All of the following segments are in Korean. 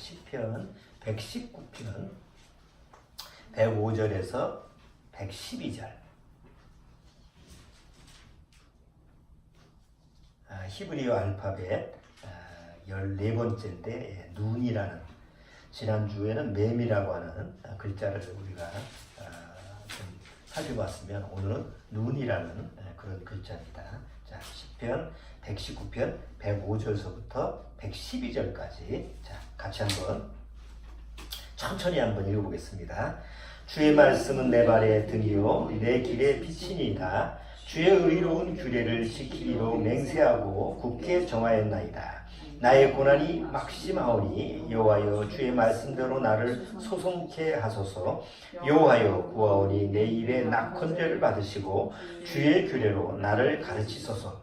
시편 119편 105절에서 112절. 히브리어 알파벳 14번째인데 눈이라는, 지난주에는 맴이라고 하는 글자를 우리가 좀 살펴봤으면 오늘은 눈이라는 그런 글자입니다. 자, 시편 119편 105절서부터 112절까지 자, 같이 한번 천천히 한번 읽어보겠습니다. 주의 말씀은 내 발의 등이요 내 길의 빛이니이다. 주의 의로운 규례를 지키기로 맹세하고 굳게 정하였나이다. 나의 고난이 막심하오니 여호와여 주의 말씀대로 나를 소송케 하소서. 여호와여 구하오니 내 일에 낙헌죄를 받으시고 주의 규례로 나를 가르치소서.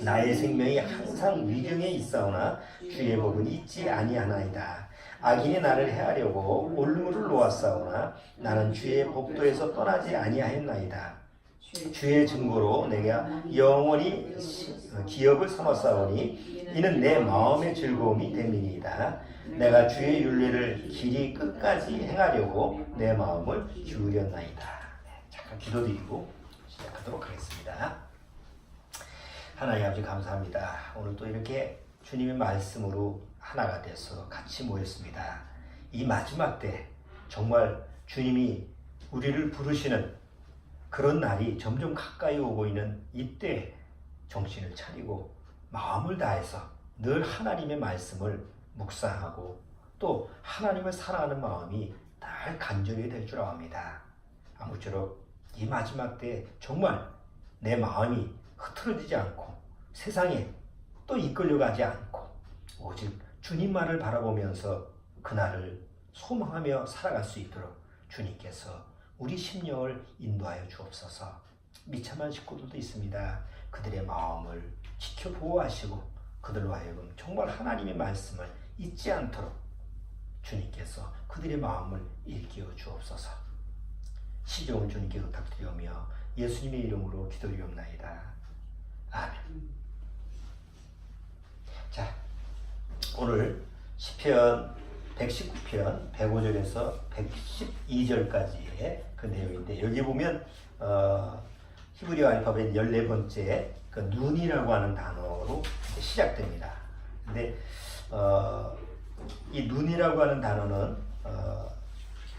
나의 생명이 항상 위경에 있사오나 주의 법은 잊지 아니하나이다. 악인이 나를 해하려고 올무를 놓았사오나 나는 주의 법도에서 떠나지 아니하였나이다. 주의 증거로 내가 영원히 기업을 삼았사오니 이는 내 마음의 즐거움이 됨이니이다. 내가 주의 율례를 길이 끝까지 행하려고 내 마음을 기울였나이다. 잠깐 기도드리고 시작하도록 하겠습니다. 하나님 아버지 감사합니다. 오늘 또 이렇게 주님의 말씀으로 하나가 돼서 같이 모였습니다. 이 마지막 때 정말 주님이 우리를 부르시는 그런 날이 점점 가까이 오고 있는 이때 정신을 차리고 마음을 다해서 늘 하나님의 말씀을 묵상하고 또 하나님을 사랑하는 마음이 늘 간절히 될 줄 압니다. 아무쪼록 이 마지막 때 정말 내 마음이 흐트러지지 않고 세상에 또 이끌려가지 않고 오직 주님만을 바라보면서 그날을 소망하며 살아갈 수 있도록 주님께서 우리 심령을 인도하여 주옵소서. 미참한 식구들도 있습니다. 그들의 마음을 지켜 보호하시고 그들로 하여금 정말 하나님의 말씀을 잊지 않도록 주님께서 그들의 마음을 일깨워 주옵소서. 시종을 주님께 부탁드리오며 예수님의 이름으로 기도드리옵나이다. 아멘. 자, 오늘 시편 119편 105절에서 112절까지의 그 내용인데 여기 보면 히브리어 알파벳 14번째 그 눈이라고 하는 단어로 시작됩니다. 근데 이 눈이라고 하는 단어는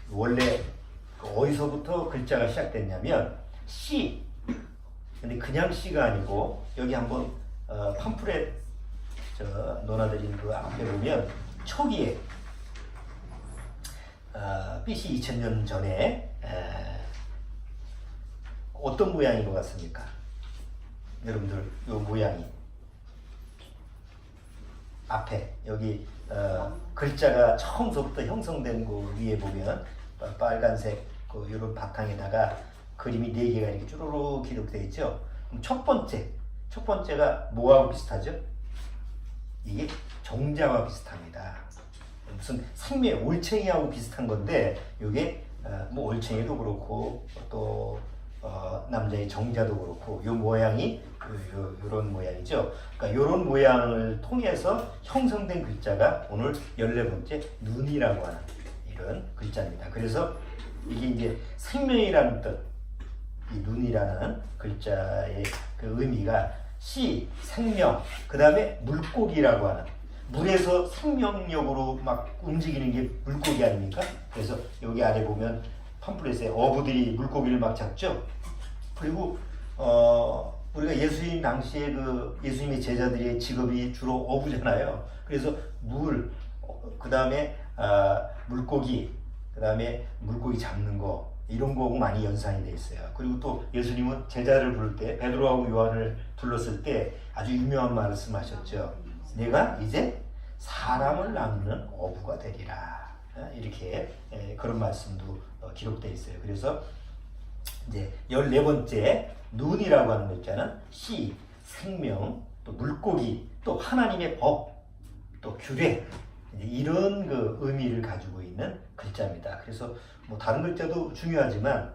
원래 어디서부터 글자가 시작됐냐면 씨, 근데 그냥 씨가 아니고 여기 한번 팜프렛 논아드린 그 앞에 보면 초기에 BC 2000년 전에 어떤 모양인 것 같습니까? 여러분들 이 모양이 앞에 여기 글자가 처음부터 형성된 그 위에 보면 빨간색 그 이런 바탕에다가 그림이 4개가 이렇게 쭈루룩 기록되어 있죠. 그럼 첫 번째가 뭐하고 비슷하죠? 이게 정자와 비슷합니다. 무슨 생명 올챙이하고 비슷한 건데 이게 뭐 올챙이도 그렇고 또 남자의 정자도 그렇고 이 모양이 이런 모양이죠. 그러니까 이런 모양을 통해서 형성된 글자가 오늘 14번째 눈이라고 하는 이런 글자입니다. 그래서 이게 이제 생명이라는 뜻, 이 눈이라는 글자의 그 의미가 씨, 생명, 그 다음에 물고기라고 하는, 물에서 생명력으로 막 움직이는 게 물고기 아닙니까? 그래서 여기 아래 보면 팜플렛에 어부들이 물고기를 막 잡죠. 그리고 우리가 예수님 당시에 그 예수님의 제자들의 직업이 주로 어부잖아요. 그래서 물, 그 다음에 물고기, 그 다음에 물고기 잡는 거 이런 거하고 많이 연상이 돼 있어요. 그리고 또 예수님은 제자를 부를 때 베드로하고 요한을 불렀을 때 아주 유명한 말씀하셨죠. 내가 이제 사람을 나누는 어부가 되리라. 이렇게 그런 말씀도 기록되어 있어요. 그래서 이제 14번째 눈이라고 하는 글자는 씨, 생명, 또 물고기, 또 하나님의 법, 또 규례 이런 그 의미를 가지고 있는 글자입니다. 그래서 뭐 다른 글자도 중요하지만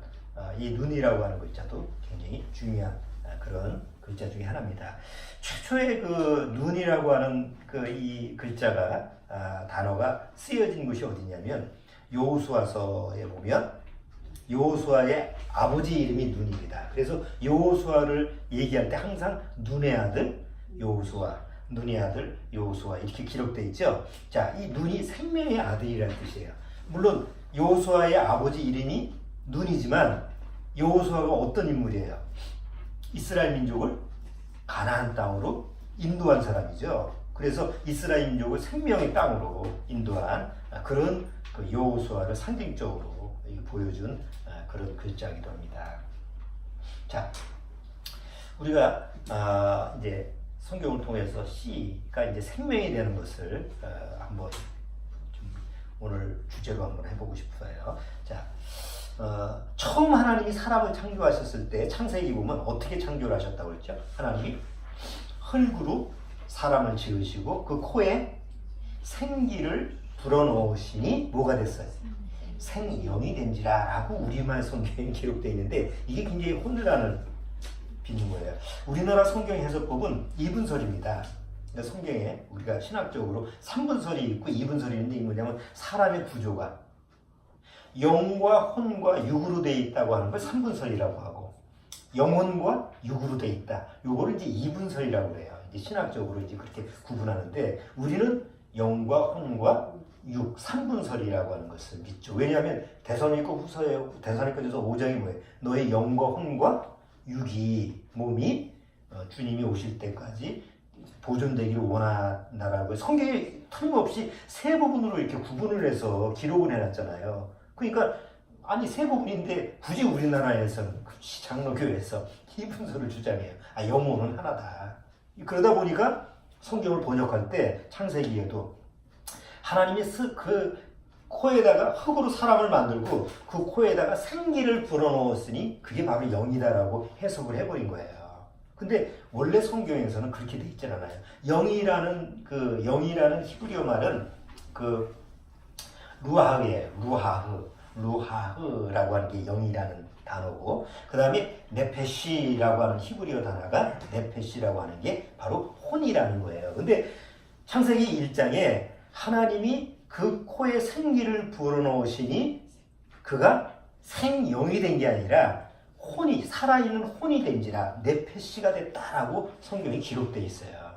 이 눈이라고 하는 글자도 굉장히 중요한 그런 글자 중에 하나입니다. 최초의 그 눈이라고 하는 그 이 글자가 단어가 쓰여진 곳이 어디냐면 여호수아서에 보면 여호수아의 아버지 이름이 눈입니다. 그래서 여호수아를 얘기할 때 항상 눈의 아들 여호수아, 눈의 아들 여호수아 이렇게 기록되어 있죠. 자, 이 눈이 생명의 아들이라는 뜻이에요. 물론 여호수아의 아버지 이름이 눈이지만 여호수아가 어떤 인물이에요? 이스라엘 민족을 가나안 땅으로 인도한 사람이죠. 그래서 이스라엘 민족을 생명의 땅으로 인도한 그런 그 여호수아를 상징적으로 보여준 그런 글자이기도 합니다. 자, 우리가 이제 성경을 통해서 씨가 이제 생명이 되는 것을 한번 좀 오늘 주제로 한번 해보고 싶어요. 자, 처음 하나님이 사람을 창조하셨을 때 창세기 보면 어떻게 창조를 하셨다고 그랬죠? 하나님이 흙으로 사람을 지으시고 그 코에 생기를 불어넣으시니 뭐가 됐어요? 생영이 된지라 라고 우리말 성경에 기록되어 있는데 이게 굉장히 혼란을 빚는 거예요. 우리나라 성경 해석법은 2분설입니다. 그러니까 성경에 우리가 신학적으로 3분설이 있고 2분설이 있는데 이게 뭐냐면 사람의 구조가 영과 혼과 육으로 되어 있다고 하는 걸 3분설이라고 하고 영혼과 육으로 되어 있다. 요거를 이제 2분설이라고 해요. 이제 신학적으로 이제 그렇게 구분하는데 우리는 영과 혼과 6, 3분설이라고 하는 것을 믿죠. 왜냐하면 데살로니가후서에 데살로니가전서 5장이 뭐예요? 너의 영과 혼과 육이 몸이 주님이 오실 때까지 보존되기를 원한다라고 성경에 틀림없이 세 부분으로 이렇게 구분을 해서 기록을 해놨잖아요. 그러니까 아니 세 부분인데 굳이 우리나라에서는 장로교회에서 2분설을 주장해요. 영혼은 하나다. 그러다 보니까 성경을 번역할 때 창세기에도 하나님이 그 코에다가 흙으로 사람을 만들고 그 코에다가 생기를 불어넣었으니 그게 바로 영이다라고 해석을 해버린 거예요. 근데 원래 성경에서는 그렇게 돼 있지 않아요. 영이라는 히브리어 말은 그 루하흐예요. 루하흐라고 하는 게 영이라는 단어고 그 다음에 네페시라고 하는 히브리어 단어가 네페시라고 하는 게 바로 혼이라는 거예요. 근데 창세기 1장에 하나님이 그 코에 생기를 불어넣으시니 그가 생영이 된 게 아니라 혼이 살아있는 혼이 된지라 네페시가 됐다라고 성경에 기록되어 있어요.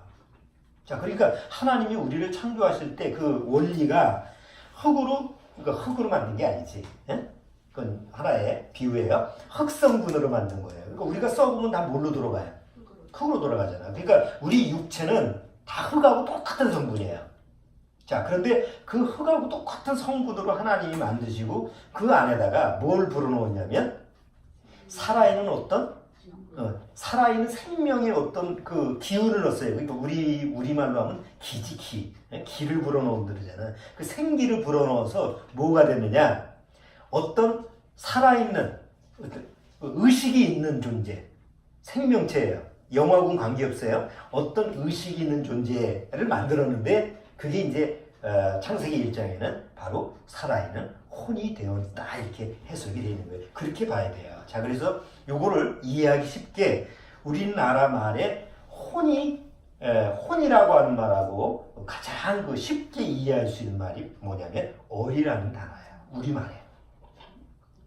자, 그러니까 하나님이 우리를 창조하실 때 그 원리가 흙으로 만든 게 아니지. 예? 그건 하나의 비유예요. 흙성분으로 만든 거예요. 그러니까 우리가 썩으면 다 뭘로 돌아가요? 흙으로 돌아가잖아. 그러니까 우리 육체는 다 흙하고 똑같은 성분이에요. 자, 그런데 그 흙하고 똑같은 성분으로 하나님이 만드시고 그 안에다가 뭘 불어넣었냐면 살아있는 생명의 어떤 그 기운을 넣었어요. 그러니까 우리말로 하면 기를 불어넣은 그러잖아. 그 생기를 불어넣어서 뭐가 됐느냐? 어떤 살아있는 의식이 있는 존재, 생명체예요. 영하고는 관계없어요. 어떤 의식이 있는 존재를 만들었는데 그게 이제 창세기 1장에는 바로 살아있는 혼이 되었다 이렇게 해석이 되는 거예요. 그렇게 봐야 돼요. 자, 그래서 요거를 이해하기 쉽게 우리나라 말에 혼이라고 하는 말하고 가장 쉽게 이해할 수 있는 말이 뭐냐면 얼이라는 단어예요. 우리말에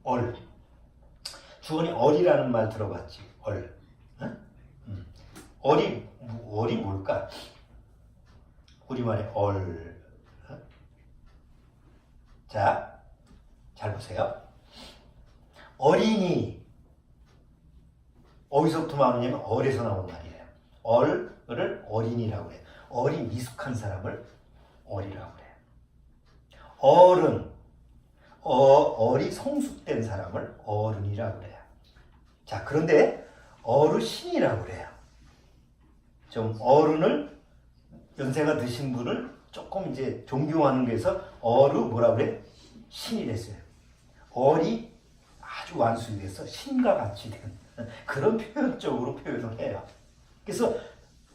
얼. 주원이 얼이라는 말 들어봤지? 얼. 응? 얼이 뭘까? 우리말에 얼. 자, 잘 보세요. 어린이. 어디서부터 나오냐면 얼에서 나온 말이에요. 얼을 어린이라고 해요. 얼이 미숙한 사람을 얼이라고 해요. 어른. 얼이 성숙된 사람을 어른이라고 해요. 자, 그런데 어르신이라고 그래요. 좀 어른을 연세가 드신 분을 조금 이제 존경하는 거에서 뭐라고 그래? 신이 됐어요. 얼이 아주 완숙이 돼서 신과 같이 된 그런 표현적으로 표현을 해요. 그래서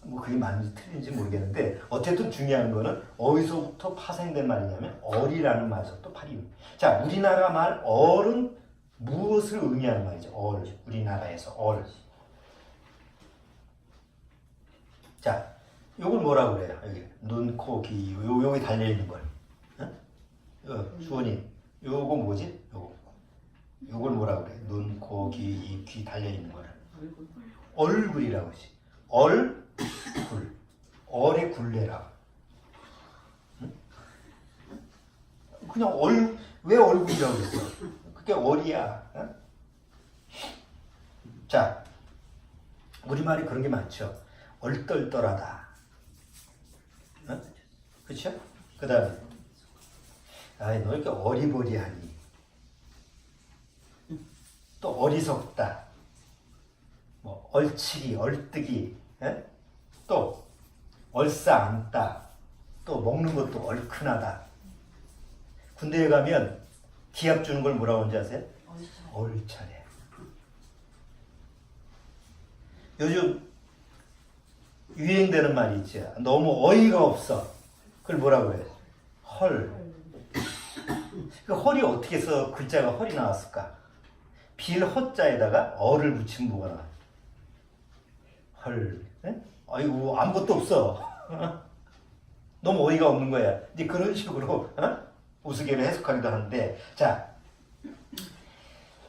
뭐 그게 맞는지 틀린지 모르겠는데 어쨌든 중요한 거는 어디서부터 파생된 말이냐면 얼이라는 말에서부터 파생됩니다. 자, 우리나라 말 얼은 무엇을 의미하는 말이죠? 얼. 우리나라에서 얼. 자, 요걸 뭐라고 그래요? 여기 눈, 코, 귀, 요게 달려 있는 걸. 수원이 요거 뭐지? 요걸 뭐라고 그래? 눈, 코, 귀, 입, 귀 달려 있는 거를 얼굴이라고 하지. 얼굴. 얼의 굴레라고. 응? 그냥 왜 얼굴이라고 그랬어? 그게 얼이야. 응? 자, 우리말이 그런 게 많죠. 얼떨떨하다. 응? 그렇죠? 그 다음에 아이 너 이렇게 어리버리하니. 또 어리석다. 뭐 얼치기, 얼뜨기. 에? 또 얼싸안다. 또 먹는 것도 얼큰하다. 군대에 가면 기합 주는 걸 뭐라고 하는지 아세요? 얼차례. 요즘 유행되는 말이 있죠. 너무 어이가 없어. 그걸 뭐라고 해요? 헐. 그 헐이 어떻게 해서 글자가 헐이 나왔을까? 빌 허자에다가 어를 붙이면 뭐가 나와요? 헐. 에? 아이고 아무것도 없어. 너무 어이가 없는 거야. 이제 그런 식으로 우스개로 해석하기도 하는데, 자,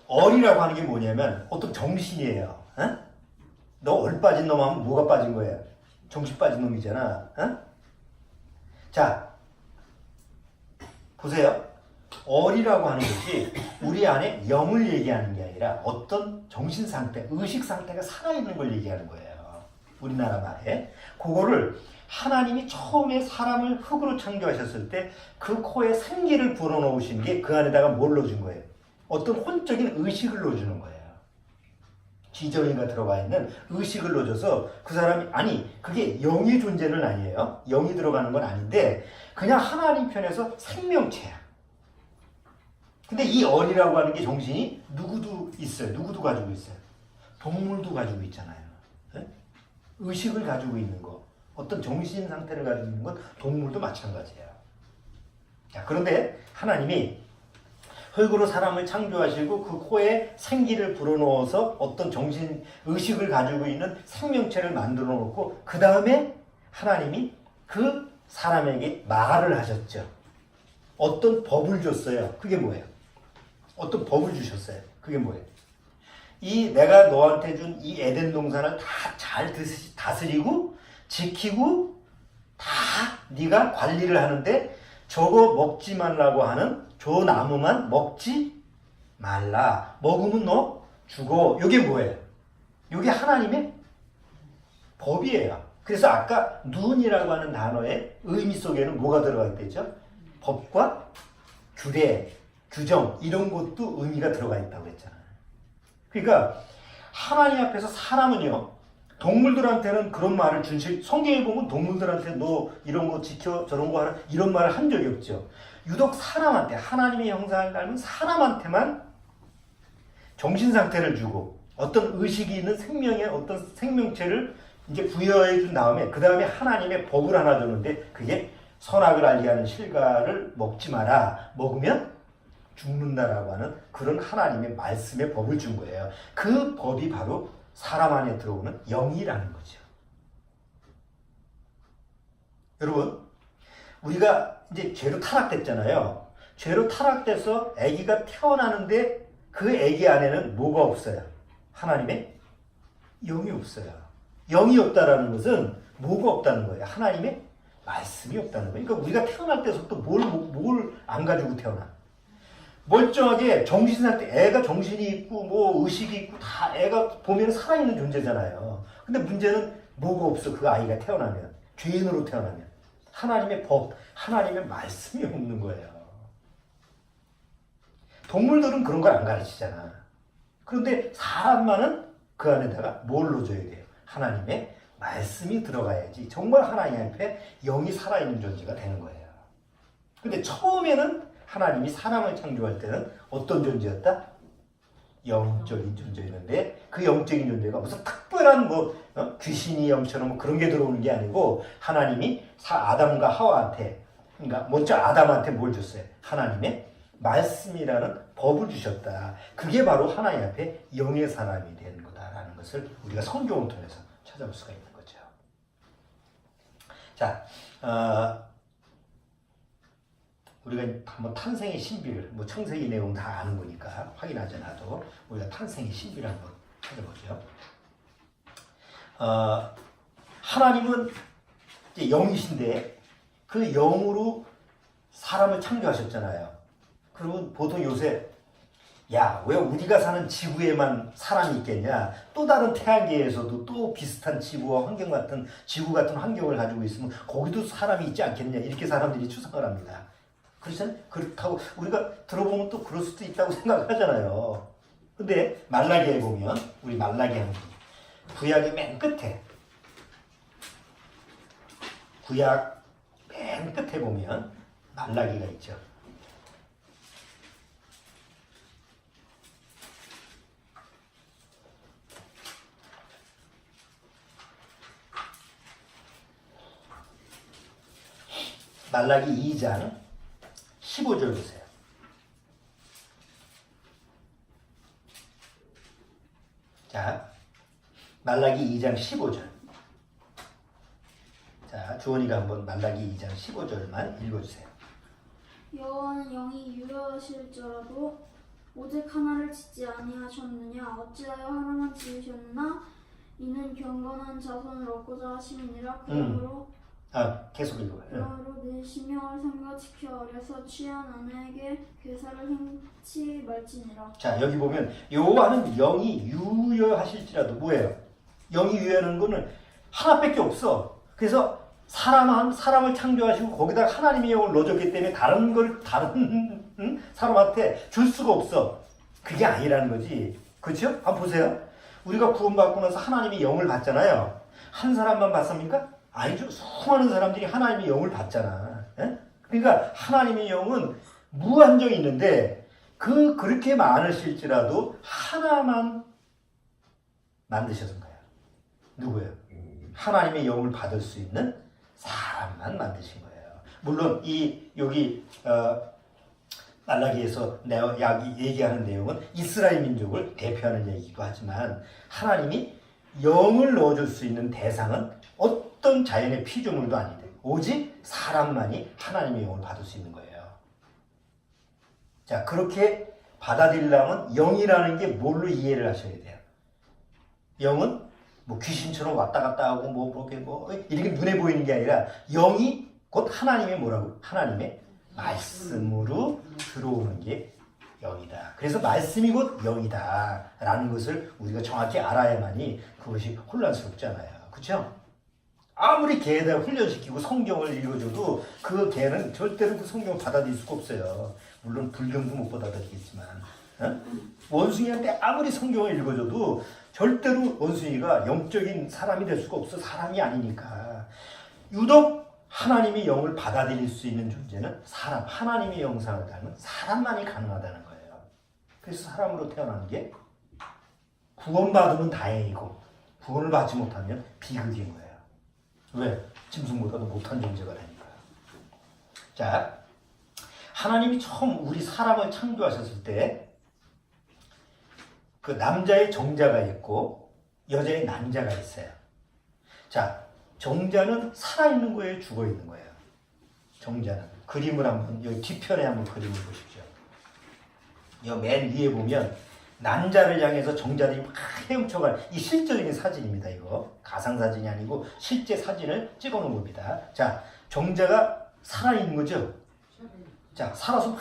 얼이라고 하는 게 뭐냐면 어떤 정신이에요. 너 얼 빠진 놈 하면 뭐가 빠진 거야? 정신 빠진 놈이잖아. 자, 보세요. 얼이라고 하는 것이 우리 안에 영을 얘기하는 게 아니라 어떤 정신 상태, 의식 상태가 살아있는 걸 얘기하는 거예요. 우리나라 말에. 그거를 하나님이 처음에 사람을 흙으로 창조하셨을 때 그 코에 생기를 불어넣으신 게 그 안에다가 뭘 넣어준 거예요? 어떤 혼적인 의식을 넣어주는 거예요. 지정이가 들어가 있는 의식을 넣어줘서 그 사람이, 아니 그게 영의 존재는 아니에요. 영이 들어가는 건 아닌데 그냥 하나님 편에서 생명체야. 근데 이 얼이라고 하는 게 정신이 누구도 있어요. 누구도 가지고 있어요. 동물도 가지고 있잖아요. 네? 의식을 가지고 있는 거, 어떤 정신 상태를 가지고 있는 건 동물도 마찬가지예요. 자, 그런데 하나님이 흙으로 사람을 창조하시고 그 코에 생기를 불어넣어서 어떤 정신, 의식을 가지고 있는 생명체를 만들어 놓고 그 다음에 하나님이 그 사람에게 말을 하셨죠. 어떤 법을 줬어요. 그게 뭐예요? 어떤 법을 주셨어요. 그게 뭐예요? 이 내가 너한테 준 이 에덴 동산을 다 잘 다스리고 지키고 다 네가 관리를 하는데 저거 먹지 말라고 하는 저 나무만 먹지 말라. 먹으면 너 죽어. 이게 뭐예요? 이게 하나님의 법이에요. 그래서 아까 눈이라고 하는 단어의 의미 속에는 뭐가 들어가 있겠죠? 법과 규례, 규정 이런 것도 의미가 들어가 있다고 했잖아요. 그러니까 하나님 앞에서 사람은요, 동물들한테는 그런 말을 준실, 성경에 보면 동물들한테 너 이런 거 지켜 저런 거 하라 이런 말을 한 적이 없죠. 유독 사람한테, 하나님의 형상을 닮은 사람한테만 정신 상태를 주고 어떤 의식이 있는 생명의 어떤 생명체를 이제 부여해 준 다음에 그 다음에 하나님의 법을 하나 줬는데 그게 선악을 알게 하는 실과를 먹지 마라. 먹으면 죽는다라고 하는 그런 하나님의 말씀의 법을 준 거예요. 그 법이 바로 사람 안에 들어오는 영이라는 거죠. 여러분, 우리가 이제 죄로 타락됐잖아요. 죄로 타락돼서 아기가 태어나는데 그 아기 안에는 뭐가 없어요? 하나님의 영이 없어요. 영이 없다라는 것은 뭐가 없다는 거예요? 하나님의 말씀이 없다는 거예요. 그러니까 우리가 태어날 때부터 뭘 안 가지고 태어나? 멀쩡하게 정신 상태, 애가 정신이 있고 뭐 의식이 있고 다 애가 보면 살아있는 존재잖아요. 근데 문제는 뭐가 없어? 그 아이가 태어나면, 죄인으로 태어나면 하나님의 법, 하나님의 말씀이 없는 거예요. 동물들은 그런 걸 안 가르치잖아. 그런데 사람만은 그 안에다가 뭘 넣어줘야 돼요? 하나님의 말씀이 들어가야지 정말 하나님 앞에 영이 살아있는 존재가 되는 거예요. 근데 처음에는 하나님이 사람을 창조할 때는 어떤 존재였다? 영적인 존재였는데 그 영적인 존재가 무슨 특별한 귀신이 영처럼 뭐 그런 게 들어오는 게 아니고 하나님이 아담과 하와한테, 그러니까 먼저 아담한테 뭘 줬어요? 하나님의 말씀이라는 법을 주셨다. 그게 바로 하나님 앞에 영의 사람이 된 거다라는 것을 우리가 성경을 통해서 찾아볼 수가 있는 거죠. 자, 우리가 한번 탄생의 신비를, 뭐 창세기 내용 다 아는 거니까 확인하지 않아도 우리가 탄생의 신비를 한번 찾아보죠. 하나님은 이제 영이신데 그 영으로 사람을 창조하셨잖아요. 그러면 보통 요새 야, 왜 우리가 사는 지구에만 사람이 있겠냐? 또 다른 태양계에서도 또 비슷한 지구와 환경 같은 지구 같은 환경을 가지고 있으면 거기도 사람이 있지 않겠냐? 이렇게 사람들이 추상을 합니다. 그렇다고 우리가 들어보면 또 그럴 수도 있다고 생각하잖아요. 근데 말라기에 보면 우리 말라기 한 구약의 맨 끝에 구약 맨 끝에 보면 말라기가 있죠. 말라기 2장 15절 보세요. 자, 말라기 2장 15절. 자, 주원이가 한번 말라기 2장 15절만 읽어주세요. 여호와는 영이 유효하실지라도 오직 하나를 짓지 아니하셨느냐? 어찌하여 하나만 지으셨나? 이는 경건한 자손을 얻고자 하심이니라. 그러므로 계속 읽어봐요. 그러므로 내 신명을 삼가 지켜 어려서 취한 아내에게 괴사를 행치 말지니라. 자, 여기 보면 여호와는 영이 유효하실지라도 뭐예요? 영이 유효하는 거는 하나밖에 없어. 그래서 사람을 창조하시고 거기다 하나님의 영을 넣어줬기 때문에 다른 사람한테 줄 수가 없어. 그게 아니라는 거지. 그렇죠? 한번 보세요. 우리가 구원받고 나서 하나님의 영을 받잖아요. 한 사람만 받습니까? 아니죠. 수많은 사람들이 하나님의 영을 받잖아. 에? 그러니까 하나님의 영은 무한정이 있는데 그렇게 많으실지라도 하나만 만드셨던 거야. 누구예요? 하나님의 영을 받을 수 있는 사람만 만드신 거예요. 물론 여기 말라기에서 내가 얘기하는 내용은 이스라엘 민족을 대표하는 얘기이기도 하지만 하나님이 영을 넣어줄 수 있는 대상은 어떤 자연의 피조물도 아닌데 오직 사람만이 하나님의 영을 받을 수 있는 거예요. 자, 그렇게 받아들이려면 영이라는 게 뭘로 이해를 하셔야 돼요. 영은 뭐 귀신처럼 왔다 갔다 하고 이렇게 눈에 보이는 게 아니라 영이 곧 하나님의 뭐라고? 하나님의 말씀으로 들어오는 게 영이다. 그래서 말씀이 곧 영이다 라는 것을 우리가 정확히 알아야만이 그것이 혼란스럽잖아요. 그렇죠? 아무리 개에다 훈련시키고 성경을 읽어줘도 그 개는 절대로 그 성경을 받아들일 수가 없어요. 물론 불경도 못 받아들이겠지만 원숭이한테 아무리 성경을 읽어줘도 절대로 원숭이가 영적인 사람이 될 수가 없어. 사람이 아니니까. 유독 하나님의 영을 받아들일 수 있는 존재는 사람, 하나님의 영상을 닮은 사람만이 가능하다는 거예요. 그래서 사람으로 태어나는 게 구원받으면 다행이고 구원을 받지 못하면 비극인 거예요. 왜? 짐승보다도 못한 존재가 되니까. 자, 하나님이 처음 우리 사람을 창조하셨을 때 그 남자의 정자가 있고 여자의 난자가 있어요. 자, 정자는 살아있는 거예요? 죽어있는 거예요? 정자는. 그림을 한번 여기 뒤편에 한번 그림을 보십시오. 여기 맨 위에 보면 난자를 향해서 정자들이 막 헤엄쳐가는 이 실제적인 사진입니다. 이거 가상사진이 아니고 실제 사진을 찍어놓은 겁니다. 자, 정자가 살아있는 거죠? 자, 살아서 막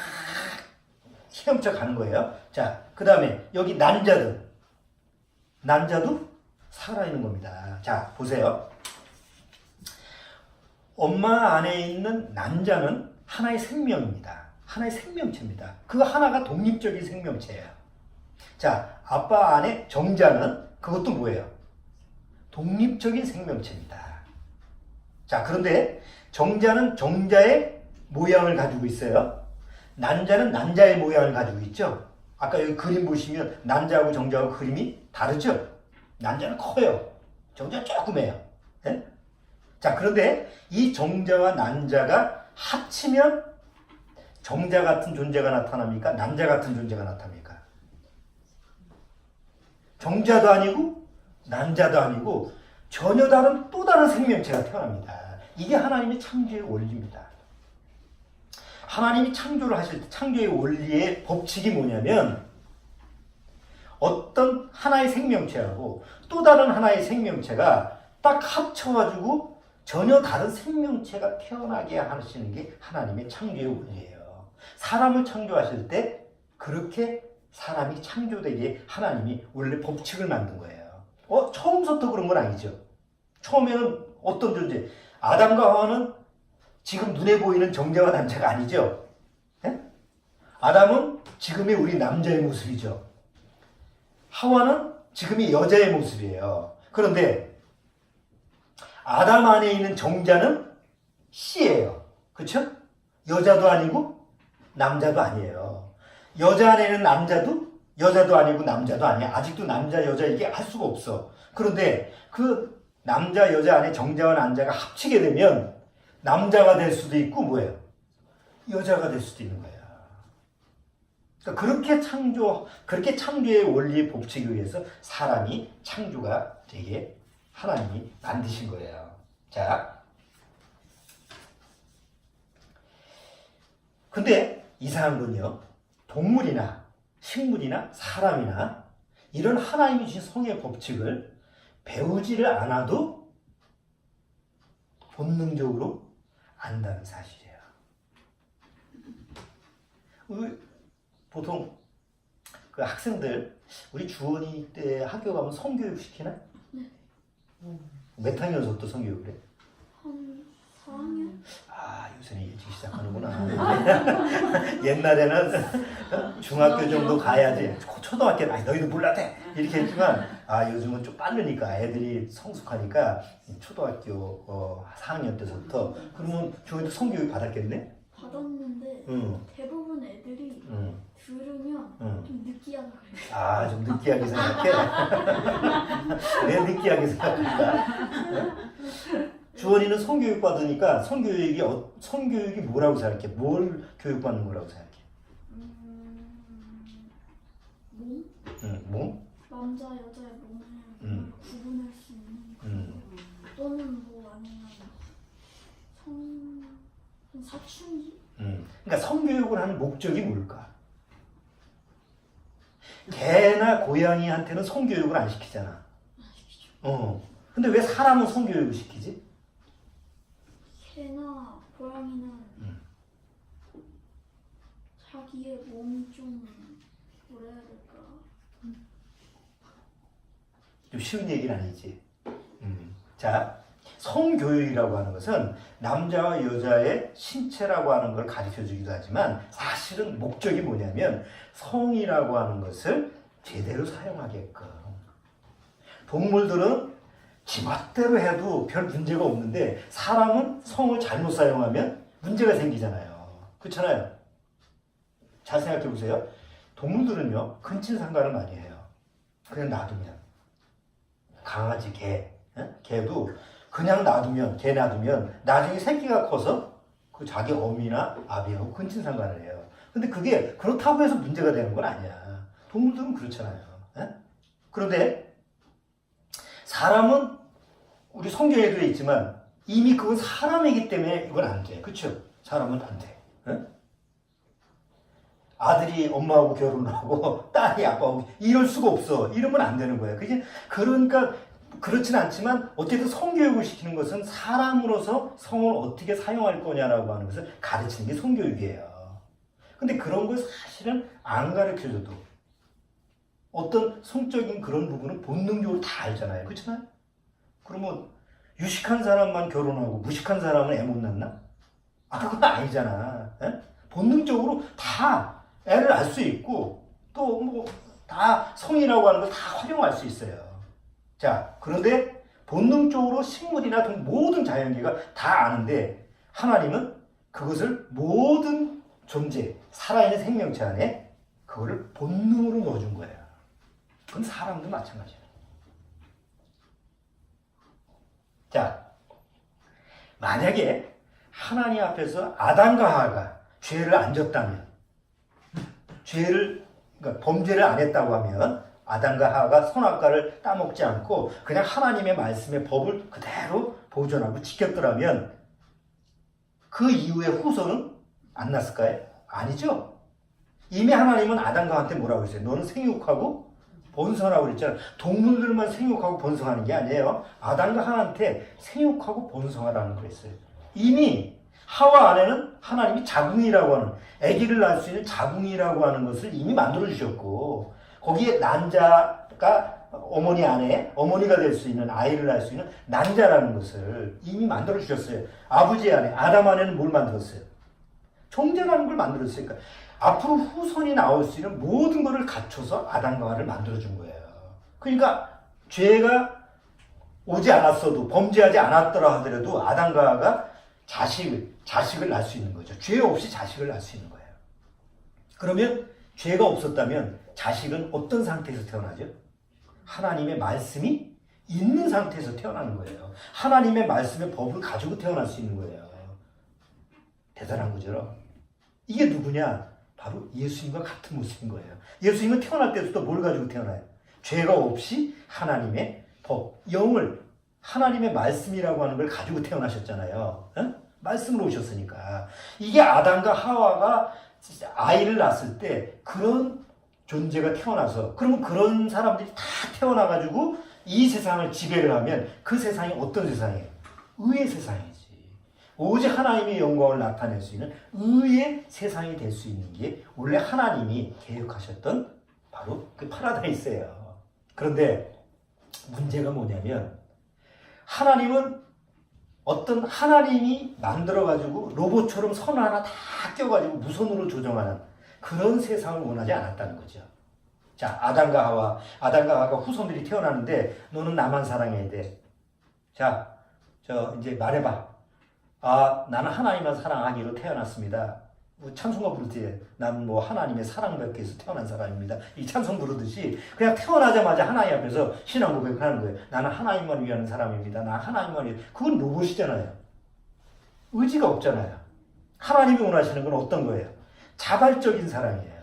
헤엄쳐 가는 거예요. 자, 그 다음에 여기 난자도 살아있는 겁니다. 자, 보세요. 엄마 안에 있는 난자는 하나의 생명입니다. 하나의 생명체입니다. 그 하나가 독립적인 생명체예요. 자, 아빠 안에 정자는 그것도 뭐예요? 독립적인 생명체입니다. 자, 그런데 정자는 정자의 모양을 가지고 있어요. 난자는 난자의 모양을 가지고 있죠. 아까 여기 그림 보시면 난자하고 정자하고 그림이 다르죠. 난자는 커요. 정자는 조그매요. 네? 자, 그런데 이 정자와 난자가 합치면 정자 같은 존재가 나타납니까? 난자 같은 존재가 나타납니까? 정자도 아니고 난자도 아니고 전혀 다른 또 다른 생명체가 태어납니다. 이게 하나님의 창조의 원리입니다. 하나님이 창조를 하실 때 창조의 원리의 법칙이 뭐냐면 어떤 하나의 생명체하고 또 다른 하나의 생명체가 딱 합쳐가지고 전혀 다른 생명체가 태어나게 하시는 게 하나님의 창조의 원리예요. 사람을 창조하실 때 그렇게 사람이 창조되게 하나님이 원래 법칙을 만든 거예요. 처음부터 그런 건 아니죠. 처음에는 어떤 존재? 아담과 하와는 지금 눈에 보이는 정자와 남자가 아니죠. 예? 아담은 지금의 우리 남자의 모습이죠. 하와는 지금의 여자의 모습이에요. 그런데 아담 안에 있는 정자는 씨예요. 그렇죠? 여자도 아니고 남자도 아니에요. 여자 안에 있는 남자도 여자도 아니고 남자도 아니야. 아직도 남자 여자 이게 할 수가 없어. 그런데 그 남자 여자 안에 정자와 남자가 합치게 되면 남자가 될 수도 있고 뭐예요? 여자가 될 수도 있는 거야. 그러니까 그렇게 창조의 원리의 법칙에 의해서 사람이 창조가 되게 하나님이 만드신 거예요. 자, 근데 이상한 건요. 동물이나 식물이나 사람이나 이런 하나님이 주신 성의 법칙을 배우지를 않아도 본능적으로 안다는 사실이에요. 보통 그 학생들 우리 주원이 때 학교 가면 성교육 시키나? 네. 몇 학년서부터 성교육을 해? 한 4학년? 요새는 일찍 시작하는구나. 옛날에는 중학교 정도 가야지. 초등학교는 너희도 몰라대 이렇게 했지만 요즘은 좀 빠르니까 애들이 성숙하니까 초등학교 4학년 때부터 그러면 주원이도 성교육 받았겠네? 받았는데 대부분 애들이 들으면 좀 느끼하다 그래요. 좀 느끼하게 생각해? 왜 느끼하게 생각할까? 주원이는 성교육 받으니까 성교육이 뭐라고 생각해? 뭘 교육받는 거라고 생각해? 몸? 몸? 남자 여자의 몸을 구분할 수 있는 또는 뭐 아니면 사춘기? 그러니까 성교육을 하는 목적이 뭘까? 개나 고양이한테는 성교육을 안 시키잖아. 안 시키죠. 근데 왜 사람은 성교육을 시키지? 개나 고양이는 자기의 몸이 좀 뭐라 해야 될까? 좀 쉬운 얘기는 아니지. 자, 성교육이라고 하는 것은 남자와 여자의 신체라고 하는 걸 가르쳐주기도 하지만 사실은 목적이 뭐냐면 성이라고 하는 것을 제대로 사용하게끔. 동물들은 지 멋대로 해도 별 문제가 없는데 사람은 성을 잘못 사용하면 문제가 생기잖아요. 그렇잖아요. 잘 생각해 보세요. 동물들은요 근친상간을 많이 해요. 그냥 놔두면. 강아지, 개도 그냥 개 놔두면 나중에 새끼가 커서 그 자기 어미나 아비하고 근친상간을 해요. 근데 그게 그렇다고 해서 문제가 되는 건 아니야. 동물들은 그렇잖아요. 그런데 사람은 우리 성경에도 있지만 이미 그건 사람이기 때문에 이건 안 돼. 그렇죠? 사람은 안 돼. 아들이 엄마하고 결혼하고 딸이 아빠하고 이럴 수가 없어. 이러면 안 되는 거예요. 그러니까 그렇진 않지만 어쨌든 성교육을 시키는 것은 사람으로서 성을 어떻게 사용할 거냐라고 하는 것을 가르치는 게 성교육이에요. 근데 그런 걸 사실은 안 가르쳐줘도 어떤 성적인 그런 부분은 본능적으로 다 알잖아요. 그렇잖아요? 그러면 유식한 사람만 결혼하고 무식한 사람은 애 못 낳나? 그건 아니잖아. 본능적으로 다 애를 낳을 수 있고 또 뭐 다 성이라고 하는 걸 다 활용할 수 있어요. 자, 그런데 본능적으로 식물이나 모든 자연계가 다 아는데 하나님은 그것을 모든 존재, 살아있는 생명체 안에 그거를 본능으로 넣어준 거예요. 그건 사람도 마찬가지예요. 자, 만약에 하나님 앞에서 아담과 하와가 죄를 안 졌다면, 그러니까 범죄를 안 했다고 하면 아담과 하와가 선악과를 따먹지 않고 그냥 하나님의 말씀의 법을 그대로 보존하고 지켰더라면 그 이후에 후손은 안 났을까요? 아니죠. 이미 하나님은 아담과 한테 뭐라고 했어요? 너는 생육하고 번성하라고 그랬잖아요. 동물들만 생육하고 번성하는 게 아니에요. 아담과 하나한테 생육하고 번성하라는 그랬어요. 이미 하와 안에는 하나님이 자궁이라고 하는, 아기를 낳을 수 있는 자궁이라고 하는 것을 이미 만들어 주셨고, 거기에 난자가 어머니 안에 어머니가 될 수 있는, 아이를 낳을 수 있는 난자라는 것을 이미 만들어 주셨어요. 아버지 안에, 아담 안에는 뭘 만들었어요? 존재라는 걸 만들었으니까 앞으로 후손이 나올 수 있는 모든 것을 갖춰서 아담과 하와를 만들어준 거예요. 그러니까 죄가 오지 않았어도, 범죄하지 않았더라 하더라도 아담과 하와가 자식을 낳을 수 있는 거죠. 죄 없이 자식을 낳을 수 있는 거예요. 그러면 죄가 없었다면 자식은 어떤 상태에서 태어나죠? 하나님의 말씀이 있는 상태에서 태어나는 거예요. 하나님의 말씀의 법을 가지고 태어날 수 있는 거예요. 대단한 거죠. 이게 누구냐? 바로 예수님과 같은 모습인 거예요. 예수님은 태어날 때부터 뭘 가지고 태어나요? 죄가 없이 하나님의 법, 영을, 하나님의 말씀이라고 하는 걸 가지고 태어나셨잖아요. 응? 말씀으로 오셨으니까. 이게 아담과 하와가 아이를 낳았을 때 그런 존재가 태어나서, 그러면 그런 사람들이 다 태어나가지고 이 세상을 지배를 하면 그 세상이 어떤 세상이에요? 의의 세상이지. 오직 하나님의 영광을 나타낼 수 있는 의의 세상이 될 수 있는 게 원래 하나님이 계획하셨던 바로 그 파라다이스예요. 그런데 문제가 뭐냐면, 하나님은 어떤 하나님이 만들어가지고 로봇처럼 선 하나 다 껴가지고 무선으로 조정하는 그런 세상을 원하지 않았다는 거죠. 자, 아담과 하와가 후손들이 태어나는데 너는 나만 사랑해야 돼. 자, 이제 말해봐. 아, 나는 하나님만 사랑하기로 태어났습니다. 뭐 찬송가 부를 때 나는 뭐 하나님의 사랑받기 위해서 태어난 사람입니다. 이 찬송 부르듯이 그냥 태어나자마자 하나님 앞에서 신앙 고백을 하는 거예요. 나는 하나님만 위하는 사람입니다. 나 하나님만 위해. 그건 로봇이잖아요. 의지가 없잖아요. 하나님이 원하시는 건 어떤 거예요? 자발적인 사랑이에요.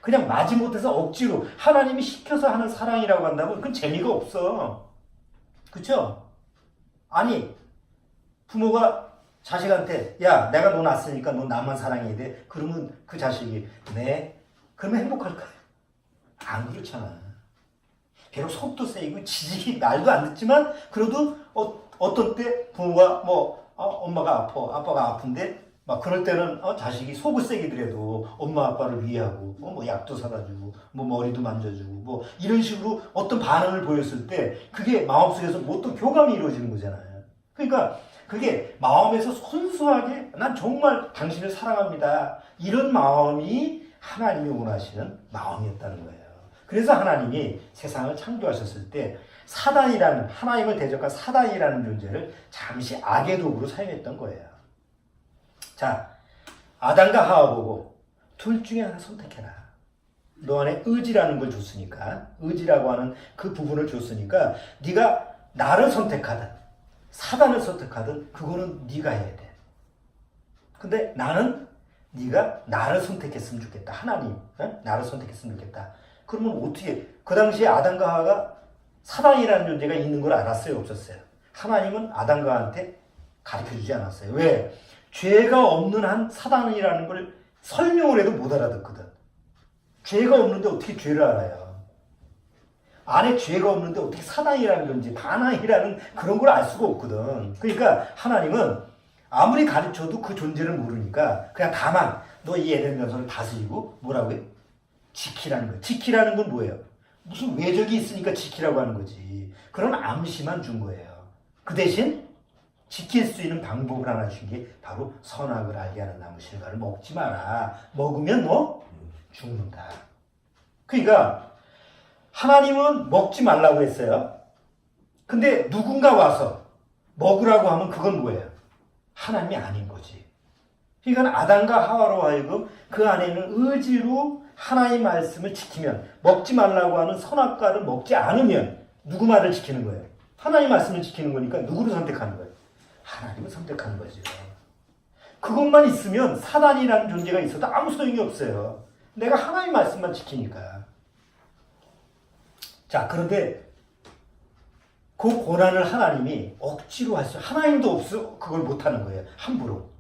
그냥 마지못해서 억지로 하나님이 시켜서 하는 사랑이라고 한다면 그건 재미가 없어. 그렇죠? 아니, 부모가 자식한테 야, 내가 너 낳았으니까 너 나만 사랑해야 돼. 그러면 그 자식이 네? 그러면 행복할까요? 안 그렇잖아. 비록 속도 세이고 지식이 말도 안 듣지만 그래도 어떤 때 부모가 엄마가 아빠가 아픈데 막 그럴 때는 자식이 속을 세기더라도 엄마 아빠를 위하고 뭐 약도 사다 주고 뭐 머리도 만져주고 뭐 이런 식으로 어떤 반응을 보였을 때 그게 마음속에서 뭐 어떤 교감이 이루어지는 거잖아요. 그러니까 그게 마음에서 순수하게 난 정말 당신을 사랑합니다. 이런 마음이 하나님이 원하시는 마음이었다는 거예요. 그래서 하나님이 세상을 창조하셨을 때 사단이라는, 하나님을 대적한 사단이라는 존재를 잠시 악의 도구로 사용했던 거예요. 자, 아담과 하와 보고 둘 중에 하나 선택해라. 너 안에 의지라는 걸 줬으니까, 의지라고 하는 그 부분을 줬으니까 네가 나를 선택하든 사단을 선택하든 그거는 네가 해야 돼. 근데 나는 네가 나를 선택했으면 좋겠다. 하나님, 나를 선택했으면 좋겠다. 그러면 어떻게, 그 당시에 아담과 하와가 사단이라는 존재가 있는 걸 알았어요? 없었어요? 하나님은 아담과 하와한테 가르쳐주지 않았어요. 왜? 죄가 없는 한 사단이라는 걸 설명을 해도 못 알아듣거든. 죄가 없는데 어떻게 죄를 알아요? 안에 죄가 없는데 어떻게 사단이라는 건지 반항이라는 그런 걸 알 수가 없거든. 그러니까 하나님은 아무리 가르쳐도 그 존재를 모르니까 그냥 다만 너 이 에덴 동산을 다스리고 뭐라고 해? 지키라는 거예요. 지키라는 건 뭐예요? 무슨 외적이 있으니까 지키라고 하는 거지. 그런 암시만 준 거예요. 그 대신 지킬 수 있는 방법을 하나 준 게 바로 선악을 알게 하는 나무 실과를 먹지 마라. 먹으면 너 죽는다. 그러니까 하나님은 먹지 말라고 했어요. 근데 누군가 와서 먹으라고 하면 그건 뭐예요? 하나님이 아닌 거지. 그러니까 아담과 하와로 하여금 그 안에 있는 의지로 하나님의 말씀을 지키면, 먹지 말라고 하는 선악과를 먹지 않으면 누구 말을 지키는 거예요? 하나님의 말씀을 지키는 거니까 누구를 선택하는 거예요? 하나님을 선택하는 거죠. 그것만 있으면 사단이라는 존재가 있어도 아무 소용이 없어요. 내가 하나님의 말씀만 지키니까. 자, 그런데 그 고난을 하나님이 억지로 하시죠. 하나님도 없어 그걸 못하는 거예요. 함부로.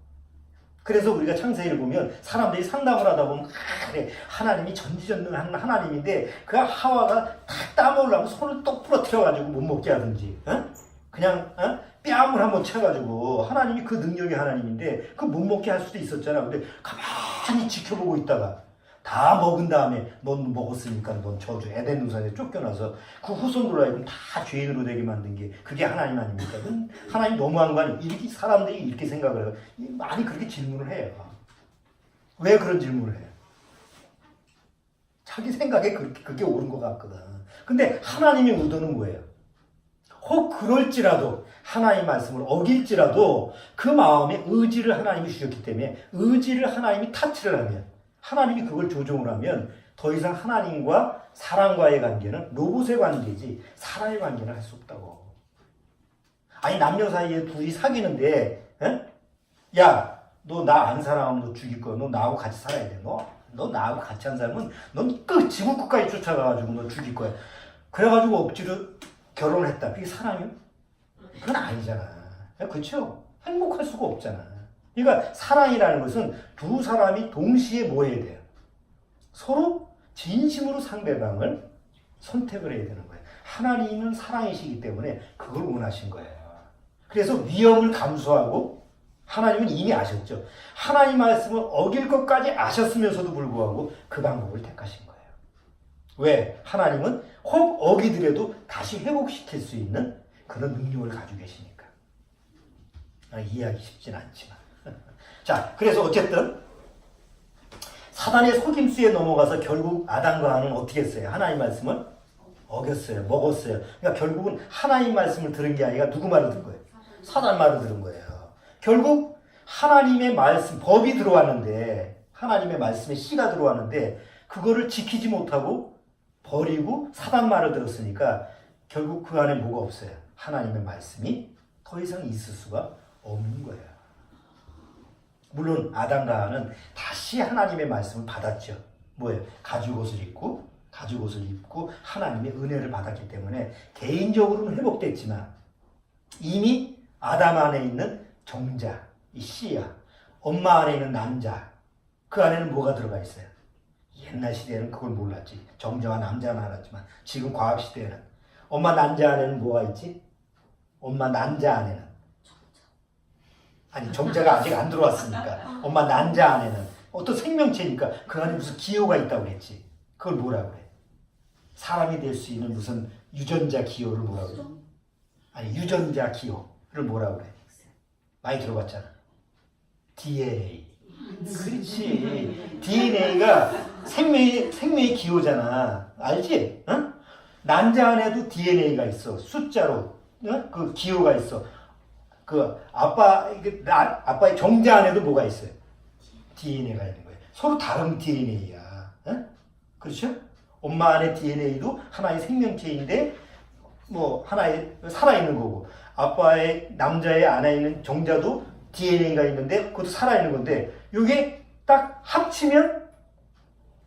그래서 우리가 창세기를 보면 사람들이 상담을 하다 보면 그래 하나님이 전지전능한 하나님인데 그 하와가 탁 따먹으려면 손을 똑 부러뜨려가지고 못 먹게 하든지 그냥 뺨을 한번 쳐가지고 하나님이 그 능력의 하나님인데 그 못 먹게 할 수도 있었잖아. 근데 가만히 지켜보고 있다가 다 먹은 다음에 넌 먹었으니까 넌 저주 에덴 동산에 쫓겨나서 그 후손들로 하여금 다 죄인으로 되게 만든 게 그게 하나님 아닙니까? 하나님 너무한 거 아니에요? 이렇게 사람들이 이렇게 생각을 해요. 많이 그렇게 질문을 해요. 왜 그런 질문을 해요? 자기 생각에 그게 옳은 것 같거든. 근데 하나님의 의도는 뭐예요? 혹 그럴지라도 하나님 말씀을 어길지라도 그 마음에 의지를 하나님이 주셨기 때문에 의지를 하나님이 타치를 하면 하나님이 그걸 조종을 하면 더 이상 하나님과 사람과의 관계는 로봇의 관계지 사람의 관계는 할 수 없다고. 아니 남녀 사이에 둘이 사귀는데 야, 너 나 안 사랑하면 너 죽일 거야. 너 나하고 같이 살아야 돼. 너 나하고 같이 한 사람은 넌 지구 끝까지 쫓아가가지고 너 죽일 거야. 그래가지고 억지로 결혼을 했다. 그게 사랑이야? 그건 아니잖아. 그렇죠? 행복할 수가 없잖아. 그러니까 사랑이라는 것은 두 사람이 동시에 뭐 해야 돼요? 서로 진심으로 상대방을 선택을 해야 되는 거예요. 하나님은 사랑이시기 때문에 그걸 원하신 거예요. 그래서 위험을 감수하고 하나님은 이미 아셨죠. 하나님 말씀을 어길 것까지 아셨으면서도 불구하고 그 방법을 택하신 거예요. 왜? 하나님은 혹 어기더라도 다시 회복시킬 수 있는 그런 능력을 가지고 계시니까. 이해하기 쉽진 않지만. 자, 그래서 어쨌든 사단의 속임수에 넘어가서 결국 아담과 하와는 어떻게 했어요? 하나님 말씀을 어겼어요. 먹었어요. 그러니까 결국은 하나님 말씀을 들은 게 아니라 누구 말을 들은 거예요? 사단 말을 들은 거예요. 결국 하나님의 말씀, 법이 들어왔는데 하나님의 말씀에 씨가 들어왔는데 그거를 지키지 못하고 버리고 사단 말을 들었으니까 결국 그 안에 뭐가 없어요? 하나님의 말씀이 더 이상 있을 수가 없는 거예요. 물론 아담과 하와는 다시 하나님의 말씀을 받았죠. 뭐예요? 가죽옷을 입고 하나님의 은혜를 받았기 때문에 개인적으로는 회복됐지만 이미 아담 안에 있는 정자, 이 씨야, 엄마 안에 있는 남자, 그 안에는 뭐가 들어가 있어요? 옛날 시대에는 그걸 몰랐지. 정자와 남자는 알았지만 지금 과학 시대에는 엄마 난자 안에는 뭐가 있지? 엄마 난자 안에는 아니 정자가 아직 안 들어왔으니까 엄마 난자 안에는 어떤 생명체니까 그 안에 무슨 기호가 있다고 그랬지. 그걸 뭐라고 그래? 사람이 될 수 있는 무슨 유전자 기호를 뭐라고 그래? 아니 유전자 기호를 뭐라고 그래? 많이 들어봤잖아. DNA. 그렇지. DNA가 생명의 기호잖아. 알지? 응? 난자 안에도 DNA가 있어. 숫자로. 응? 그 기호가 있어. 그 아빠의 정자 안에도 뭐가 있어요? DNA가 있는 거예요. 서로 다른 DNA야. 응? 그렇죠? 엄마 안에 DNA도 하나의 생명체인데 뭐 하나의 살아있는 거고 아빠의 남자의 안에 있는 정자도 DNA가 있는데 그것도 살아있는 건데 이게 딱 합치면